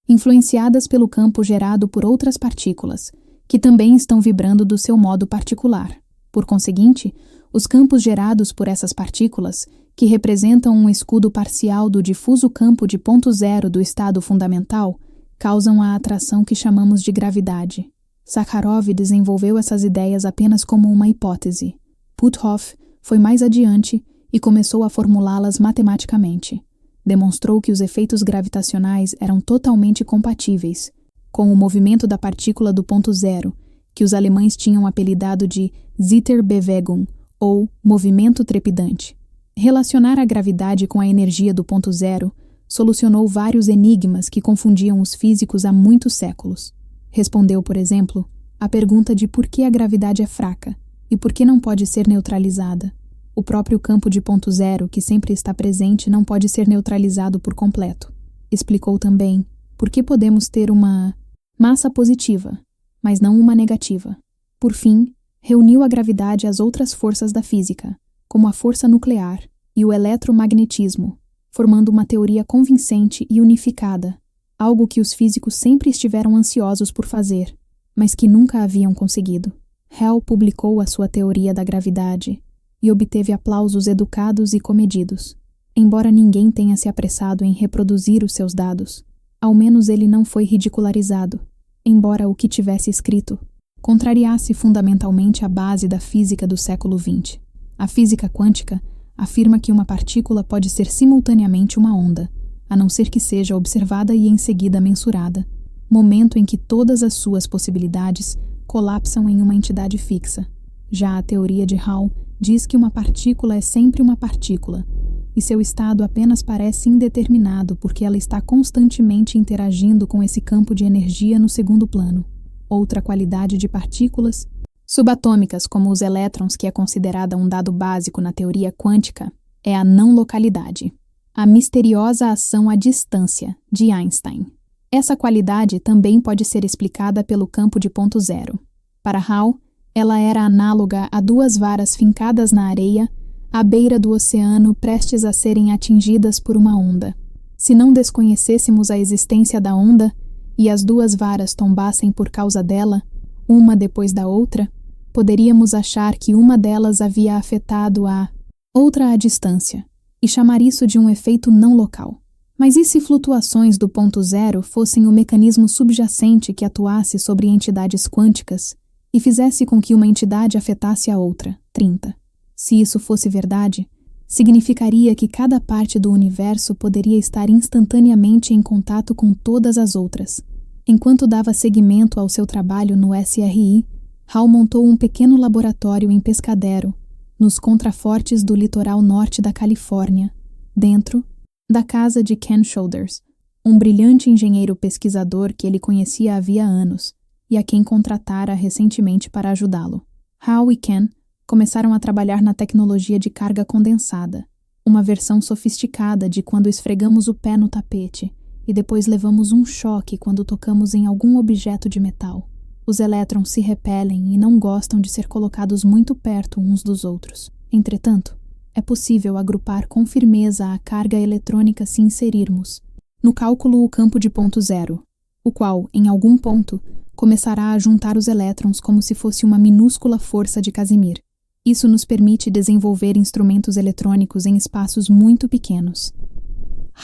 influenciadas pelo campo gerado por outras partículas, que também estão vibrando do seu modo particular. Por conseguinte, os campos gerados por essas partículas, que representam um escudo parcial do difuso campo de ponto zero do estado fundamental, causam a atração que chamamos de gravidade. Sakharov desenvolveu essas ideias apenas como uma hipótese. Puthoff foi mais adiante e começou a formulá-las matematicamente. Demonstrou que os efeitos gravitacionais eram totalmente compatíveis com o movimento da partícula do ponto zero, que os alemães tinham apelidado de Zitterbewegung, ou movimento trepidante. Relacionar a gravidade com a energia do ponto zero solucionou vários enigmas que confundiam os físicos há muitos séculos. Respondeu, por exemplo, a pergunta de por que a gravidade é fraca e por que não pode ser neutralizada. O próprio campo de ponto zero, que sempre está presente, não pode ser neutralizado por completo. Explicou também por que podemos ter uma massa positiva, mas não uma negativa. Por fim, reuniu a gravidade às outras forças da física, como a força nuclear e o eletromagnetismo, formando uma teoria convincente e unificada, algo que os físicos sempre estiveram ansiosos por fazer, mas que nunca haviam conseguido. Hall publicou a sua teoria da gravidade e obteve aplausos educados e comedidos. Embora ninguém tenha se apressado em reproduzir os seus dados, ao menos ele não foi ridicularizado, embora o que tivesse escrito contrariasse fundamentalmente a base da física do século XX. A física quântica afirma que uma partícula pode ser simultaneamente uma onda, a não ser que seja observada e em seguida mensurada, momento em que todas as suas possibilidades colapsam em uma entidade fixa. Já a teoria de Hall diz que uma partícula é sempre uma partícula, e seu estado apenas parece indeterminado porque ela está constantemente interagindo com esse campo de energia no segundo plano. Outra qualidade de partículas subatômicas, como os elétrons, que é considerada um dado básico na teoria quântica, é a não localidade, a misteriosa ação à distância, de Einstein. Essa qualidade também pode ser explicada pelo campo de ponto zero. Para Hall, ela era análoga a duas varas fincadas na areia, à beira do oceano, prestes a serem atingidas por uma onda. Se não desconhecêssemos a existência da onda, e as duas varas tombassem por causa dela, uma depois da outra, poderíamos achar que uma delas havia afetado a outra à distância, e chamar isso de um efeito não local. Mas e se flutuações do ponto zero fossem o mecanismo subjacente que atuasse sobre entidades quânticas e fizesse com que uma entidade afetasse a outra? 30. Se isso fosse verdade, significaria que cada parte do universo poderia estar instantaneamente em contato com todas as outras. Enquanto dava seguimento ao seu trabalho no SRI, Hall montou um pequeno laboratório em Pescadero, nos contrafortes do litoral norte da Califórnia, dentro da casa de Ken Shoulders, um brilhante engenheiro pesquisador que ele conhecia havia anos e a quem contratara recentemente para ajudá-lo. Hall e Ken começaram a trabalhar na tecnologia de carga condensada, uma versão sofisticada de quando esfregamos o pé no tapete e depois levamos um choque quando tocamos em algum objeto de metal. Os elétrons se repelem e não gostam de ser colocados muito perto uns dos outros. Entretanto, é possível agrupar com firmeza a carga eletrônica se inserirmos no cálculo o campo de ponto zero, o qual, em algum ponto, começará a juntar os elétrons como se fosse uma minúscula força de Casimir. Isso nos permite desenvolver instrumentos eletrônicos em espaços muito pequenos.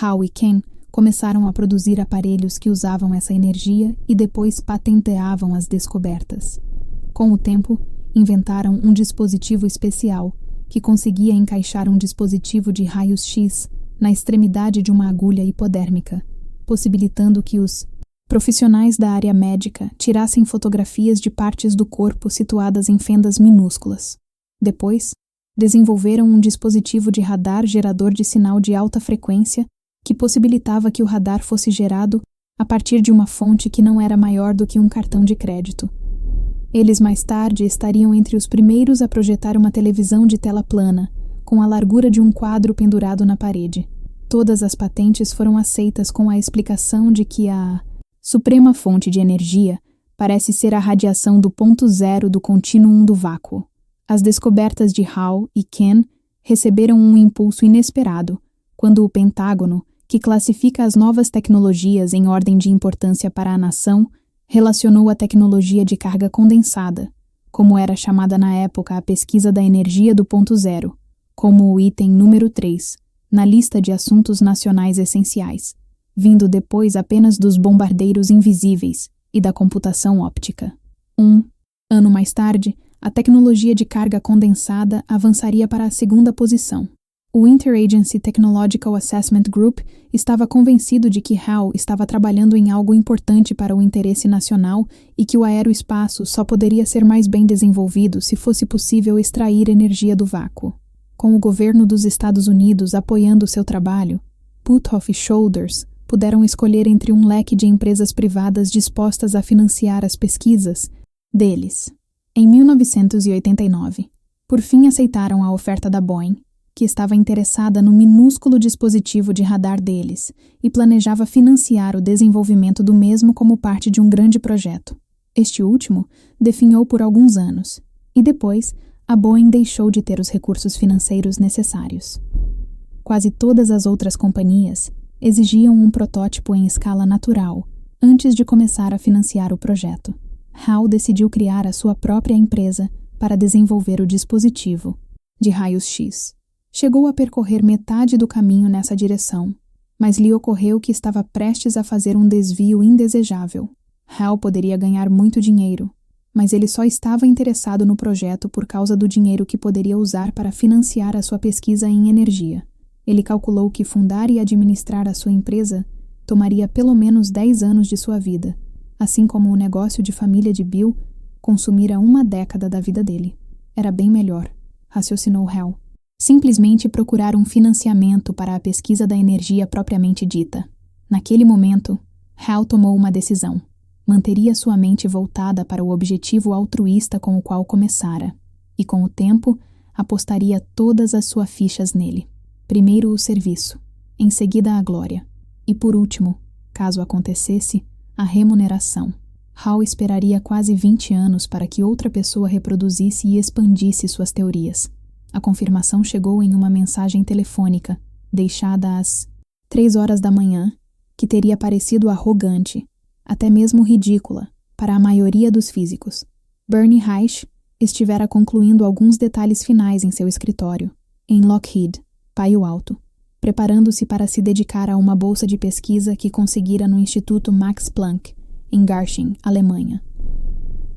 Howe e Ken começaram a produzir aparelhos que usavam essa energia e depois patenteavam as descobertas. Com o tempo, inventaram um dispositivo especial que conseguia encaixar um dispositivo de raios-x na extremidade de uma agulha hipodérmica, possibilitando que os profissionais da área médica tirassem fotografias de partes do corpo situadas em fendas minúsculas. Depois, desenvolveram um dispositivo de radar gerador de sinal de alta frequência que possibilitava que o radar fosse gerado a partir de uma fonte que não era maior do que um cartão de crédito. Eles mais tarde estariam entre os primeiros a projetar uma televisão de tela plana, com a largura de um quadro pendurado na parede. Todas as patentes foram aceitas com a explicação de que a suprema fonte de energia parece ser a radiação do ponto zero do contínuo do vácuo. As descobertas de Howe e Ken receberam um impulso inesperado quando o Pentágono, que classifica as novas tecnologias em ordem de importância para a nação, relacionou a tecnologia de carga condensada, como era chamada na época a pesquisa da energia do ponto zero, como o item número 3, na lista de assuntos nacionais essenciais, vindo depois apenas dos bombardeiros invisíveis e da computação óptica. Um ano mais tarde, a tecnologia de carga condensada avançaria para a segunda posição. O Interagency Technological Assessment Group estava convencido de que Howe estava trabalhando em algo importante para o interesse nacional e que o aeroespaço só poderia ser mais bem desenvolvido se fosse possível extrair energia do vácuo. Com o governo dos Estados Unidos apoiando seu trabalho, Puthoff e Shoulders puderam escolher entre um leque de empresas privadas dispostas a financiar as pesquisas deles. Em 1989, por fim aceitaram a oferta da Boeing, que estava interessada no minúsculo dispositivo de radar deles e planejava financiar o desenvolvimento do mesmo como parte de um grande projeto. Este último definhou por alguns anos, e depois a Boeing deixou de ter os recursos financeiros necessários. Quase todas as outras companhias exigiam um protótipo em escala natural antes de começar a financiar o projeto. Howe decidiu criar a sua própria empresa para desenvolver o dispositivo de raios-x. Chegou a percorrer metade do caminho nessa direção, mas lhe ocorreu que estava prestes a fazer um desvio indesejável. Howe poderia ganhar muito dinheiro, mas ele só estava interessado no projeto por causa do dinheiro que poderia usar para financiar a sua pesquisa em energia. Ele calculou que fundar e administrar a sua empresa tomaria pelo menos 10 anos de sua vida, assim como o negócio de família de Bill consumira uma década da vida dele. Era bem melhor, raciocinou Howe, simplesmente procurar um financiamento para a pesquisa da energia propriamente dita. Naquele momento, Howe tomou uma decisão. Manteria sua mente voltada para o objetivo altruísta com o qual começara, e com o tempo, apostaria todas as suas fichas nele. Primeiro o serviço, em seguida a glória, e por último, caso acontecesse, a remuneração. Howe esperaria quase 20 anos para que outra pessoa reproduzisse e expandisse suas teorias. A confirmação chegou em uma mensagem telefônica, deixada às 3 horas da manhã, que teria parecido arrogante, até mesmo ridícula, para a maioria dos físicos. Bernie Reich estivera concluindo alguns detalhes finais em seu escritório, em Lockheed, Palo Alto, preparando-se para se dedicar a uma bolsa de pesquisa que conseguira no Instituto Max Planck, em Garching, Alemanha.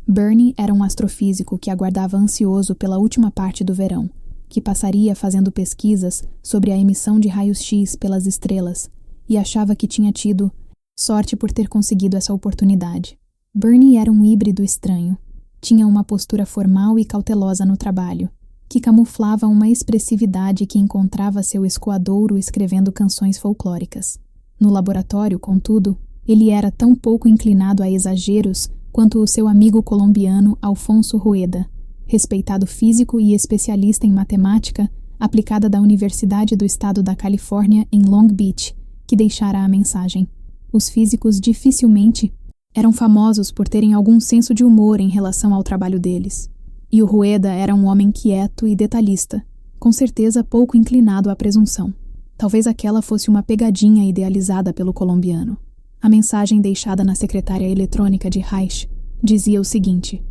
Bernie era um astrofísico que aguardava ansioso pela última parte do verão, que passaria fazendo pesquisas sobre a emissão de raios-x pelas estrelas, e achava que tinha tido sorte por ter conseguido essa oportunidade. Bernie era um híbrido estranho. Tinha uma postura formal e cautelosa no trabalho, que camuflava uma expressividade que encontrava seu escoadouro escrevendo canções folclóricas. No laboratório, contudo, ele era tão pouco inclinado a exageros quanto o seu amigo colombiano Alfonso Rueda, respeitado físico e especialista em matemática aplicada da Universidade do Estado da Califórnia em Long Beach, que deixara a mensagem: os físicos dificilmente Eram famosos por terem algum senso de humor em relação ao trabalho deles. E o Rueda era um homem quieto e detalhista, com certeza pouco inclinado à presunção. Talvez aquela fosse uma pegadinha idealizada pelo colombiano. A mensagem deixada na secretária eletrônica de Reich dizia o seguinte: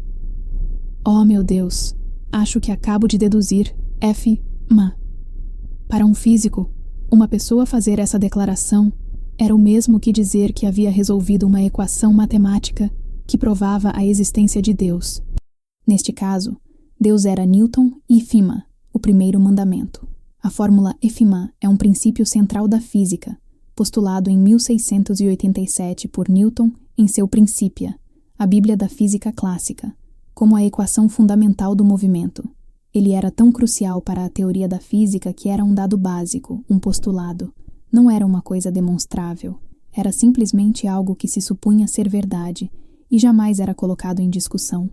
"Oh, meu Deus, acho que acabo de deduzir F-ma." Para um físico, uma pessoa fazer essa declaração era o mesmo que dizer que havia resolvido uma equação matemática que provava a existência de Deus. Neste caso, Deus era Newton e Fima, o primeiro mandamento. A fórmula Fma é um princípio central da física, postulado em 1687 por Newton em seu Principia, a Bíblia da Física Clássica, como a equação fundamental do movimento. Ele era tão crucial para a teoria da física que era um dado básico, um postulado. Não era uma coisa demonstrável. Era simplesmente algo que se supunha ser verdade e jamais era colocado em discussão.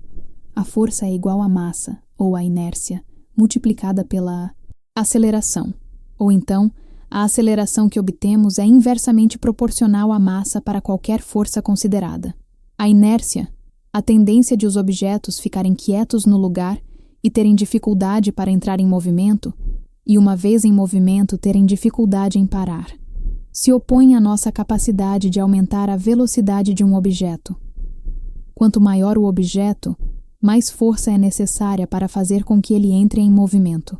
A força é igual à massa, ou à inércia, multiplicada pela aceleração. Ou então, a aceleração que obtemos é inversamente proporcional à massa para qualquer força considerada. A inércia, a tendência de os objetos ficarem quietos no lugar e terem dificuldade para entrar em movimento, e uma vez em movimento terem dificuldade em parar, se opõe à nossa capacidade de aumentar a velocidade de um objeto. Quanto maior o objeto, mais força é necessária para fazer com que ele entre em movimento.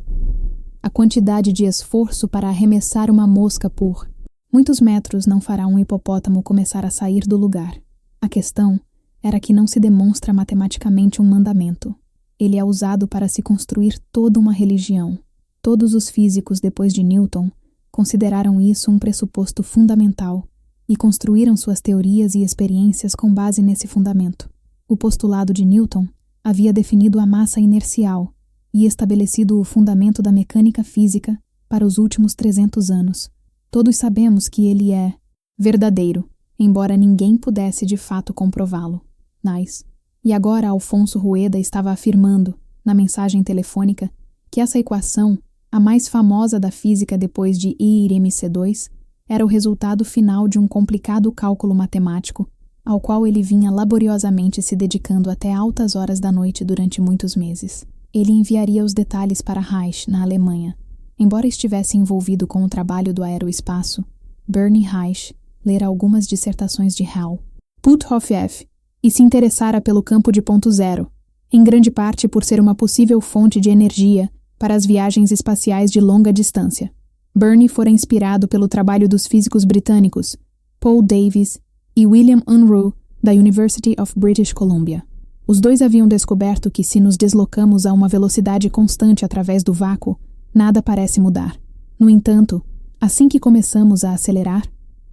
A quantidade de esforço para arremessar uma mosca por muitos metros não fará um hipopótamo começar a sair do lugar. A questão era que não se demonstra matematicamente um mandamento. Ele é usado para se construir toda uma religião. Todos os físicos depois de Newton consideraram isso um pressuposto fundamental e construíram suas teorias e experiências com base nesse fundamento. O postulado de Newton havia definido a massa inercial e estabelecido o fundamento da mecânica física para os últimos 300 anos. Todos sabemos que ele é verdadeiro, embora ninguém pudesse de fato comprová-lo. Nice. E agora Alfonso Rueda estava afirmando, na mensagem telefônica, que essa equação, a mais famosa da física depois de IRMC2, era o resultado final de um complicado cálculo matemático, ao qual ele vinha laboriosamente se dedicando até altas horas da noite durante muitos meses. Ele enviaria os detalhes para Reich, na Alemanha. Embora estivesse envolvido com o trabalho do aeroespaço, Bernie Reich lera algumas dissertações de Hal Puthoff e se interessara pelo campo de ponto zero, em grande parte por ser uma possível fonte de energia para as viagens espaciais de longa distância. Bernie fora inspirado pelo trabalho dos físicos britânicos Paul Davies e William Unruh, da University of British Columbia. Os dois haviam descoberto que se nos deslocamos a uma velocidade constante através do vácuo, nada parece mudar. No entanto, assim que começamos a acelerar,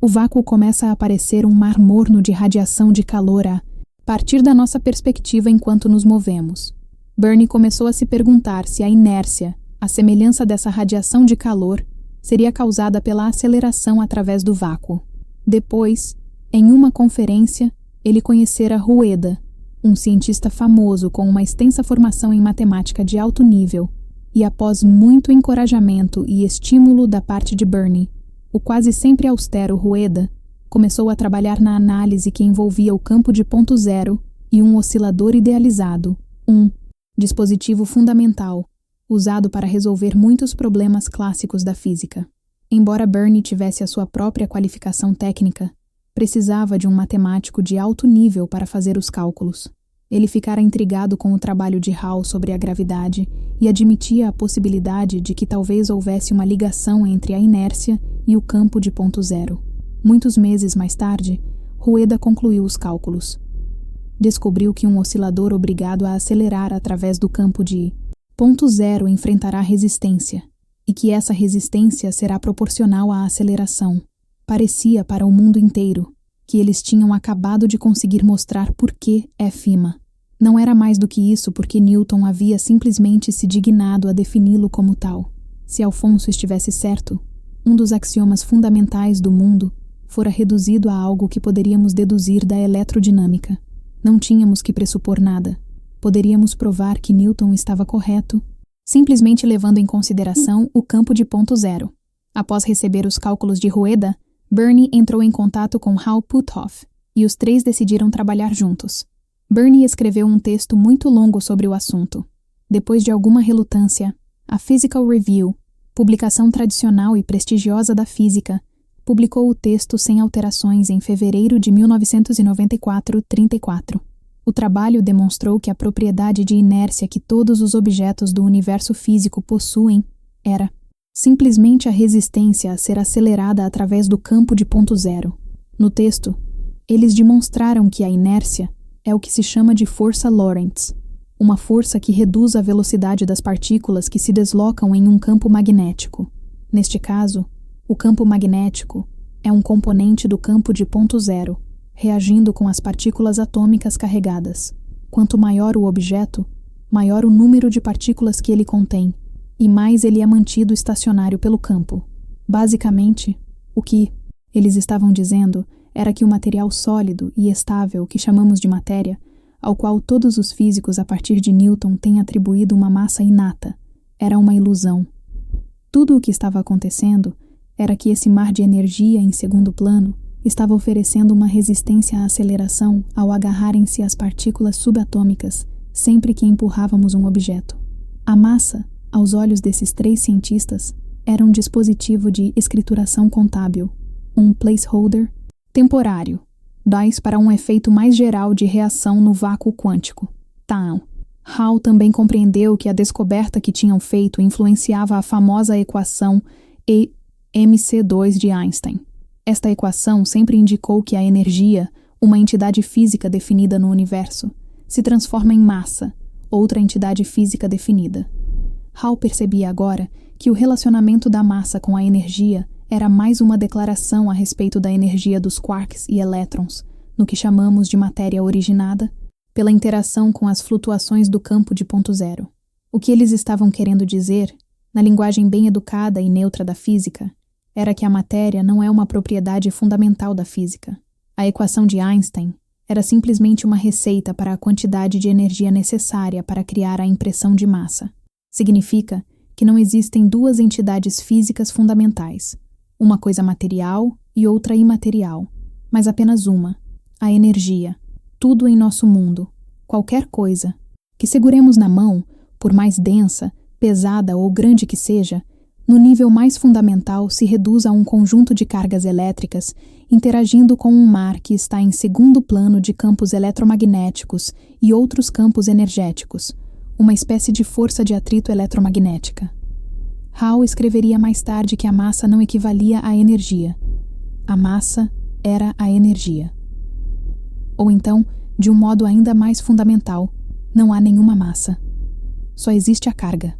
o vácuo começa a aparecer um mar morno de radiação de calor a partir da nossa perspectiva enquanto nos movemos. Bernie começou a se perguntar se a inércia, a semelhança dessa radiação de calor, seria causada pela aceleração através do vácuo. Depois, em uma conferência, ele conhecera Rueda, um cientista famoso com uma extensa formação em matemática de alto nível, e após muito encorajamento e estímulo da parte de Bernie, o quase sempre austero Rueda começou a trabalhar na análise que envolvia o campo de ponto zero e um oscilador idealizado, um dispositivo fundamental, usado para resolver muitos problemas clássicos da física. Embora Bernie tivesse a sua própria qualificação técnica, precisava de um matemático de alto nível para fazer os cálculos. Ele ficara intrigado com o trabalho de Hall sobre a gravidade e admitia a possibilidade de que talvez houvesse uma ligação entre a inércia e o campo de ponto zero. Muitos meses mais tarde, Rueda concluiu os cálculos. Descobriu que um oscilador obrigado a acelerar através do campo de ponto zero enfrentará resistência, e que essa resistência será proporcional à aceleração. Parecia para o mundo inteiro que eles tinham acabado de conseguir mostrar por que é Fima. Não era mais do que isso porque Newton havia simplesmente se dignado a defini-lo como tal. Se Alfonso estivesse certo, um dos axiomas fundamentais do mundo fora reduzido a algo que poderíamos deduzir da eletrodinâmica. Não tínhamos que pressupor nada. Poderíamos provar que Newton estava correto, simplesmente levando em consideração o campo de ponto zero. Após receber os cálculos de Rueda, Bernie entrou em contato com Hal Puthoff, e os três decidiram trabalhar juntos. Burney escreveu um texto muito longo sobre o assunto. Depois de alguma relutância, a Physical Review, publicação tradicional e prestigiosa da física, publicou o texto sem alterações em fevereiro de 1994. O trabalho demonstrou que a propriedade de inércia que todos os objetos do universo físico possuem era simplesmente a resistência a ser acelerada através do campo de ponto zero. No texto, eles demonstraram que a inércia é o que se chama de força Lorentz, uma força que reduz a velocidade das partículas que se deslocam em um campo magnético. Neste caso, o campo magnético é um componente do campo de ponto zero, reagindo com as partículas atômicas carregadas. Quanto maior o objeto, maior o número de partículas que ele contém, e mais ele é mantido estacionário pelo campo. Basicamente, o que eles estavam dizendo era que o material sólido e estável que chamamos de matéria, ao qual todos os físicos a partir de Newton têm atribuído uma massa inata, era uma ilusão. Tudo o que estava acontecendo era que esse mar de energia em segundo plano estava oferecendo uma resistência à aceleração ao agarrarem-se às partículas subatômicas sempre que empurrávamos um objeto. A massa, aos olhos desses três cientistas, era um dispositivo de escrituração contábil, um placeholder temporário, dais para um efeito mais geral de reação no vácuo quântico. Hall também compreendeu que a descoberta que tinham feito influenciava a famosa equação mc2 de Einstein. Esta equação sempre indicou que a energia, uma entidade física definida no universo, se transforma em massa, outra entidade física definida. Hall percebia agora que o relacionamento da massa com a energia era mais uma declaração a respeito da energia dos quarks e elétrons, no que chamamos de matéria originada, pela interação com as flutuações do campo de ponto zero. O que eles estavam querendo dizer, na linguagem bem educada e neutra da física, era que a matéria não é uma propriedade fundamental da física. A equação de Einstein era simplesmente uma receita para a quantidade de energia necessária para criar a impressão de massa. Significa que não existem duas entidades físicas fundamentais, uma coisa material e outra imaterial, mas apenas uma, a energia. Tudo em nosso mundo, qualquer coisa, que seguremos na mão, por mais densa, pesada ou grande que seja, no nível mais fundamental se reduz a um conjunto de cargas elétricas interagindo com um mar que está em segundo plano de campos eletromagnéticos e outros campos energéticos, uma espécie de força de atrito eletromagnética. Hall escreveria mais tarde que a massa não equivalia à energia. A massa era a energia. Ou então, de um modo ainda mais fundamental, não há nenhuma massa. Só existe a carga.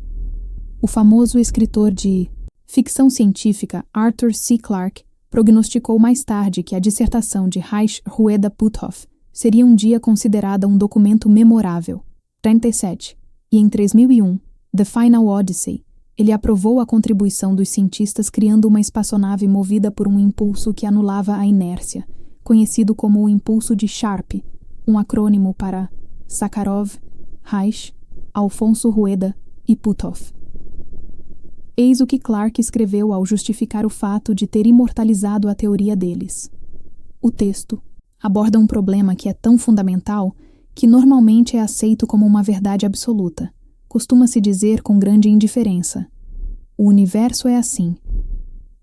O famoso escritor de ficção científica Arthur C. Clarke prognosticou mais tarde que a dissertação de Reich Rueda Puthoff seria um dia considerada um documento memorável. 37. E em 3001, The Final Odyssey, ele aprovou a contribuição dos cientistas criando uma espaçonave movida por um impulso que anulava a inércia, conhecido como o impulso de Sharp, um acrônimo para Sakharov, Reich, Alfonso Rueda e Puthoff. Eis o que Clarke escreveu ao justificar o fato de ter imortalizado a teoria deles. O texto aborda um problema que é tão fundamental que normalmente é aceito como uma verdade absoluta. Costuma-se dizer com grande indiferença: o universo é assim.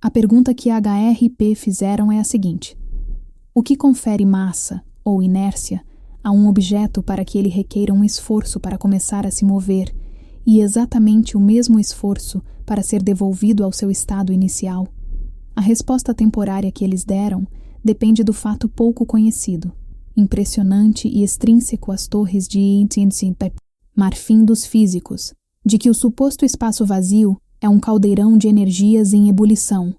A pergunta que HR e P fizeram é a seguinte: o que confere massa, ou inércia, a um objeto para que ele requeira um esforço para começar a se mover, e exatamente o mesmo esforço para ser devolvido ao seu estado inicial? A resposta temporária que eles deram depende do fato pouco conhecido, impressionante e extrínseco às torres de marfim dos físicos, de que o suposto espaço vazio é um caldeirão de energias em ebulição,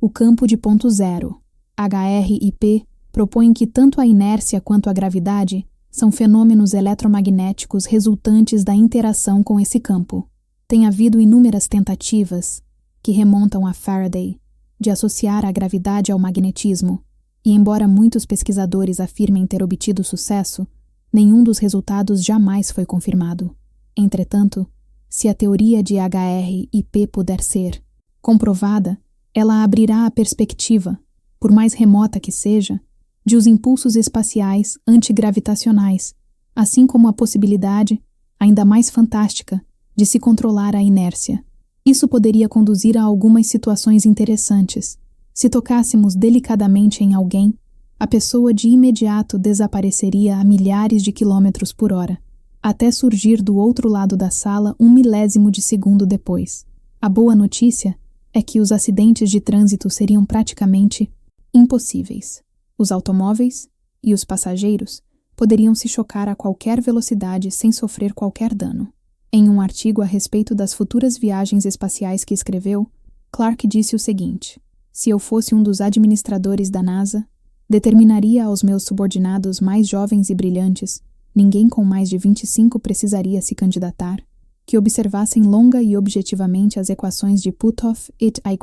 o campo de ponto zero. HR e P propõem que tanto a inércia quanto a gravidade são fenômenos eletromagnéticos resultantes da interação com esse campo. Tem havido inúmeras tentativas, que remontam a Faraday, de associar a gravidade ao magnetismo, e embora muitos pesquisadores afirmem ter obtido sucesso, nenhum dos resultados jamais foi confirmado. Entretanto, se a teoria de HR e P puder ser comprovada, ela abrirá a perspectiva, por mais remota que seja, de os impulsos espaciais antigravitacionais, assim como a possibilidade, ainda mais fantástica, de se controlar a inércia. Isso poderia conduzir a algumas situações interessantes. Se tocássemos delicadamente em alguém, a pessoa de imediato desapareceria a milhares de quilômetros por hora, até surgir do outro lado da sala 1/milésimo de segundo depois. A boa notícia é que os acidentes de trânsito seriam praticamente impossíveis. Os automóveis e os passageiros poderiam se chocar a qualquer velocidade sem sofrer qualquer dano. Em um artigo a respeito das futuras viagens espaciais que escreveu, Clark disse o seguinte: se eu fosse um dos administradores da NASA, determinaria aos meus subordinados mais jovens e brilhantes, ninguém com mais de 25 precisaria se candidatar, que observassem longa e objetivamente as equações de Puthoff et al.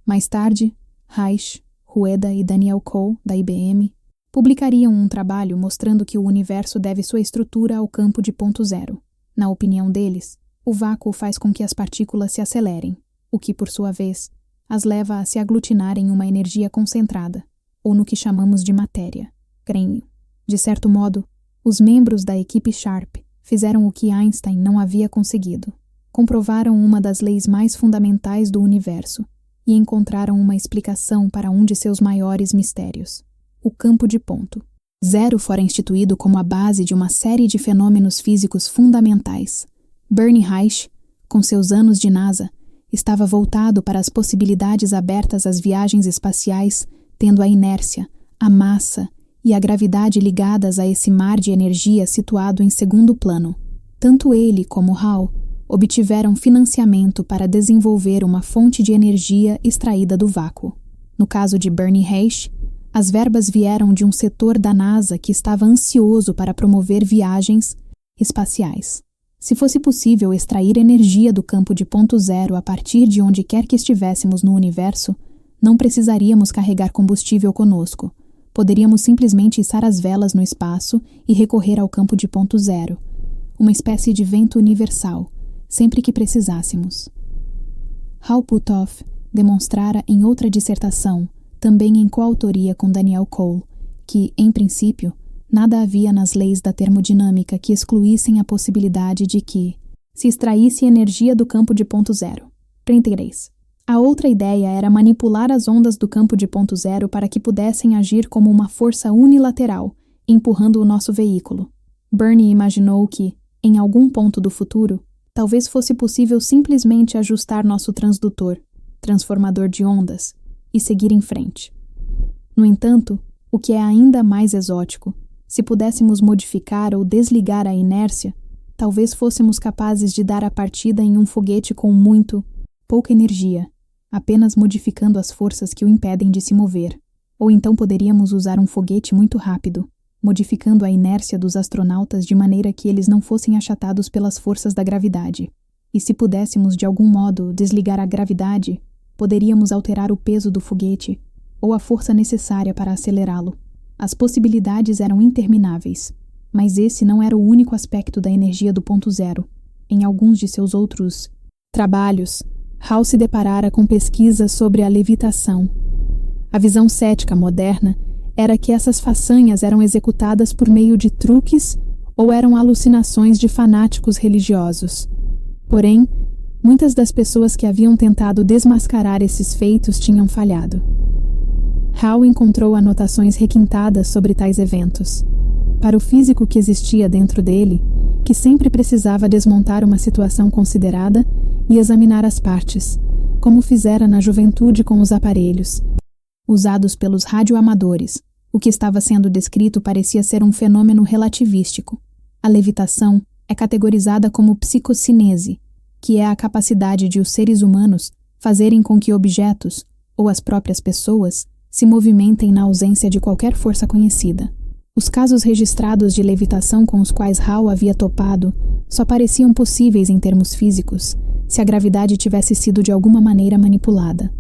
Mais tarde, Reich, Rueda e Daniel Cole, da IBM, publicariam um trabalho mostrando que o universo deve sua estrutura ao campo de ponto zero. Na opinião deles, o vácuo faz com que as partículas se acelerem, o que, por sua vez, as leva a se aglutinar em uma energia concentrada, ou no que chamamos de matéria, crânio. De certo modo, os membros da equipe Sharp fizeram o que Einstein não havia conseguido. Comprovaram uma das leis mais fundamentais do universo e encontraram uma explicação para um de seus maiores mistérios: o campo de ponto zero fora instituído como a base de uma série de fenômenos físicos fundamentais. Bernie Reich, com seus anos de NASA, estava voltado para as possibilidades abertas às viagens espaciais, tendo a inércia, a massa e a gravidade ligadas a esse mar de energia situado em segundo plano. Tanto ele como Hall obtiveram financiamento para desenvolver uma fonte de energia extraída do vácuo. No caso de Bernie Reich, as verbas vieram de um setor da NASA que estava ansioso para promover viagens espaciais. Se fosse possível extrair energia do campo de ponto zero a partir de onde quer que estivéssemos no universo, não precisaríamos carregar combustível conosco. Poderíamos simplesmente içar as velas no espaço e recorrer ao campo de ponto zero, uma espécie de vento universal, sempre que precisássemos. Hal Puthoff demonstrara em outra dissertação, também em coautoria com Daniel Cole, que, em princípio, nada havia nas leis da termodinâmica que excluíssem a possibilidade de que se extraísse energia do campo de ponto zero. 33. A outra ideia era manipular as ondas do campo de ponto zero para que pudessem agir como uma força unilateral, empurrando o nosso veículo. Bernie imaginou que, em algum ponto do futuro, talvez fosse possível simplesmente ajustar nosso transdutor, transformador de ondas, e seguir em frente. No entanto, o que é ainda mais exótico, se pudéssemos modificar ou desligar a inércia, talvez fôssemos capazes de dar a partida em um foguete com pouca energia, apenas modificando as forças que o impedem de se mover. Ou então poderíamos usar um foguete muito rápido, modificando a inércia dos astronautas de maneira que eles não fossem achatados pelas forças da gravidade. E se pudéssemos de algum modo desligar a gravidade, poderíamos alterar o peso do foguete ou a força necessária para acelerá-lo. As possibilidades eram intermináveis, mas esse não era o único aspecto da energia do ponto zero. Em alguns de seus outros trabalhos, Hall se deparara com pesquisas sobre a levitação. A visão cética moderna era que essas façanhas eram executadas por meio de truques ou eram alucinações de fanáticos religiosos. Porém, muitas das pessoas que haviam tentado desmascarar esses feitos tinham falhado. Hall encontrou anotações requintadas sobre tais eventos. Para o físico que existia dentro dele, que sempre precisava desmontar uma situação considerada e examinar as partes, como fizera na juventude com os aparelhos, usados pelos radioamadores, o que estava sendo descrito parecia ser um fenômeno relativístico. A levitação é categorizada como psicocinese, que é a capacidade de os seres humanos fazerem com que objetos, ou as próprias pessoas, se movimentem na ausência de qualquer força conhecida. Os casos registrados de levitação com os quais Hall havia topado só pareciam possíveis em termos físicos se a gravidade tivesse sido de alguma maneira manipulada.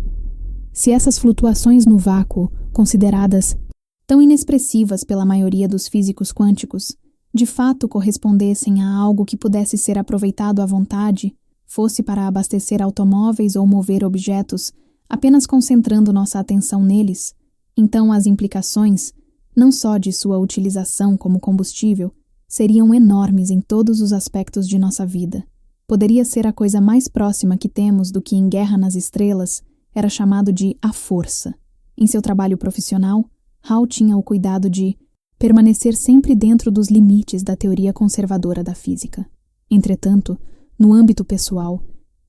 Se essas flutuações no vácuo, consideradas tão inexpressivas pela maioria dos físicos quânticos, de fato correspondessem a algo que pudesse ser aproveitado à vontade, fosse para abastecer automóveis ou mover objetos, apenas concentrando nossa atenção neles, então as implicações não só de sua utilização como combustível, seriam enormes em todos os aspectos de nossa vida. Poderia ser a coisa mais próxima que temos do que em Guerra nas Estrelas era chamado de a força. Em seu trabalho profissional, Hall tinha o cuidado de permanecer sempre dentro dos limites da teoria conservadora da física. Entretanto, no âmbito pessoal,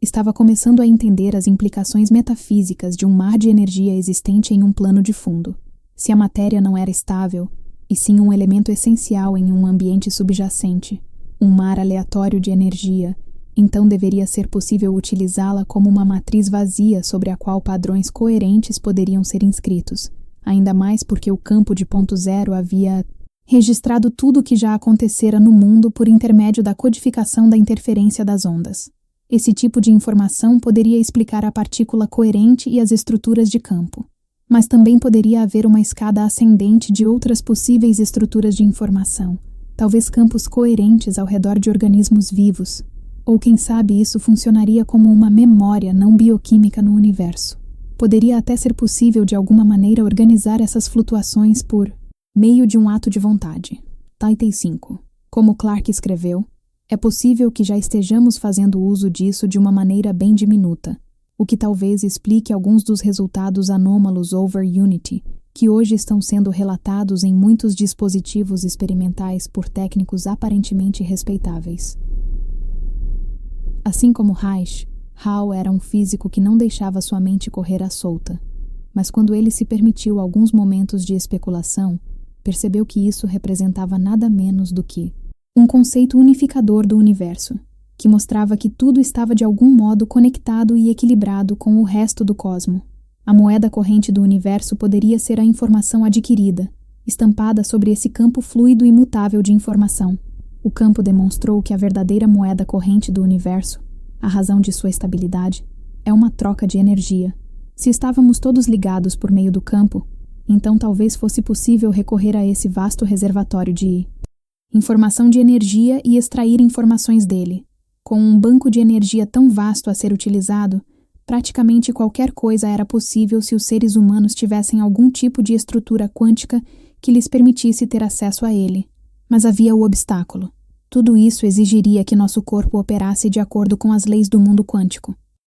estava começando a entender as implicações metafísicas de um mar de energia existente em um plano de fundo. Se a matéria não era estável, e sim um elemento essencial em um ambiente subjacente, um mar aleatório de energia, então deveria ser possível utilizá-la como uma matriz vazia sobre a qual padrões coerentes poderiam ser inscritos, ainda mais porque o campo de ponto zero havia registrado tudo o que já acontecera no mundo por intermédio da codificação da interferência das ondas. Esse tipo de informação poderia explicar a partícula coerente e as estruturas de campo, mas também poderia haver uma escada ascendente de outras possíveis estruturas de informação, talvez campos coerentes ao redor de organismos vivos, ou quem sabe isso funcionaria como uma memória não bioquímica no universo. Poderia até ser possível de alguma maneira organizar essas flutuações por meio de um ato de vontade. Item 5. Como Clarke escreveu, é possível que já estejamos fazendo uso disso de uma maneira bem diminuta, o que talvez explique alguns dos resultados anômalos over unity que hoje estão sendo relatados em muitos dispositivos experimentais por técnicos aparentemente respeitáveis. Assim como Reich, Hall era um físico que não deixava sua mente correr à solta, mas quando ele se permitiu alguns momentos de especulação, percebeu que isso representava nada menos do que um conceito unificador do universo, que mostrava que tudo estava de algum modo conectado e equilibrado com o resto do cosmo. A moeda corrente do universo poderia ser a informação adquirida, estampada sobre esse campo fluido e mutável de informação. O campo demonstrou que a verdadeira moeda corrente do universo, a razão de sua estabilidade, é uma troca de energia. Se estávamos todos ligados por meio do campo, então talvez fosse possível recorrer a esse vasto reservatório de informação de energia e extrair informações dele. Com um banco de energia tão vasto a ser utilizado, praticamente qualquer coisa era possível se os seres humanos tivessem algum tipo de estrutura quântica que lhes permitisse ter acesso a ele. Mas havia o obstáculo. Tudo isso exigiria que nosso corpo operasse de acordo com as leis do mundo quântico.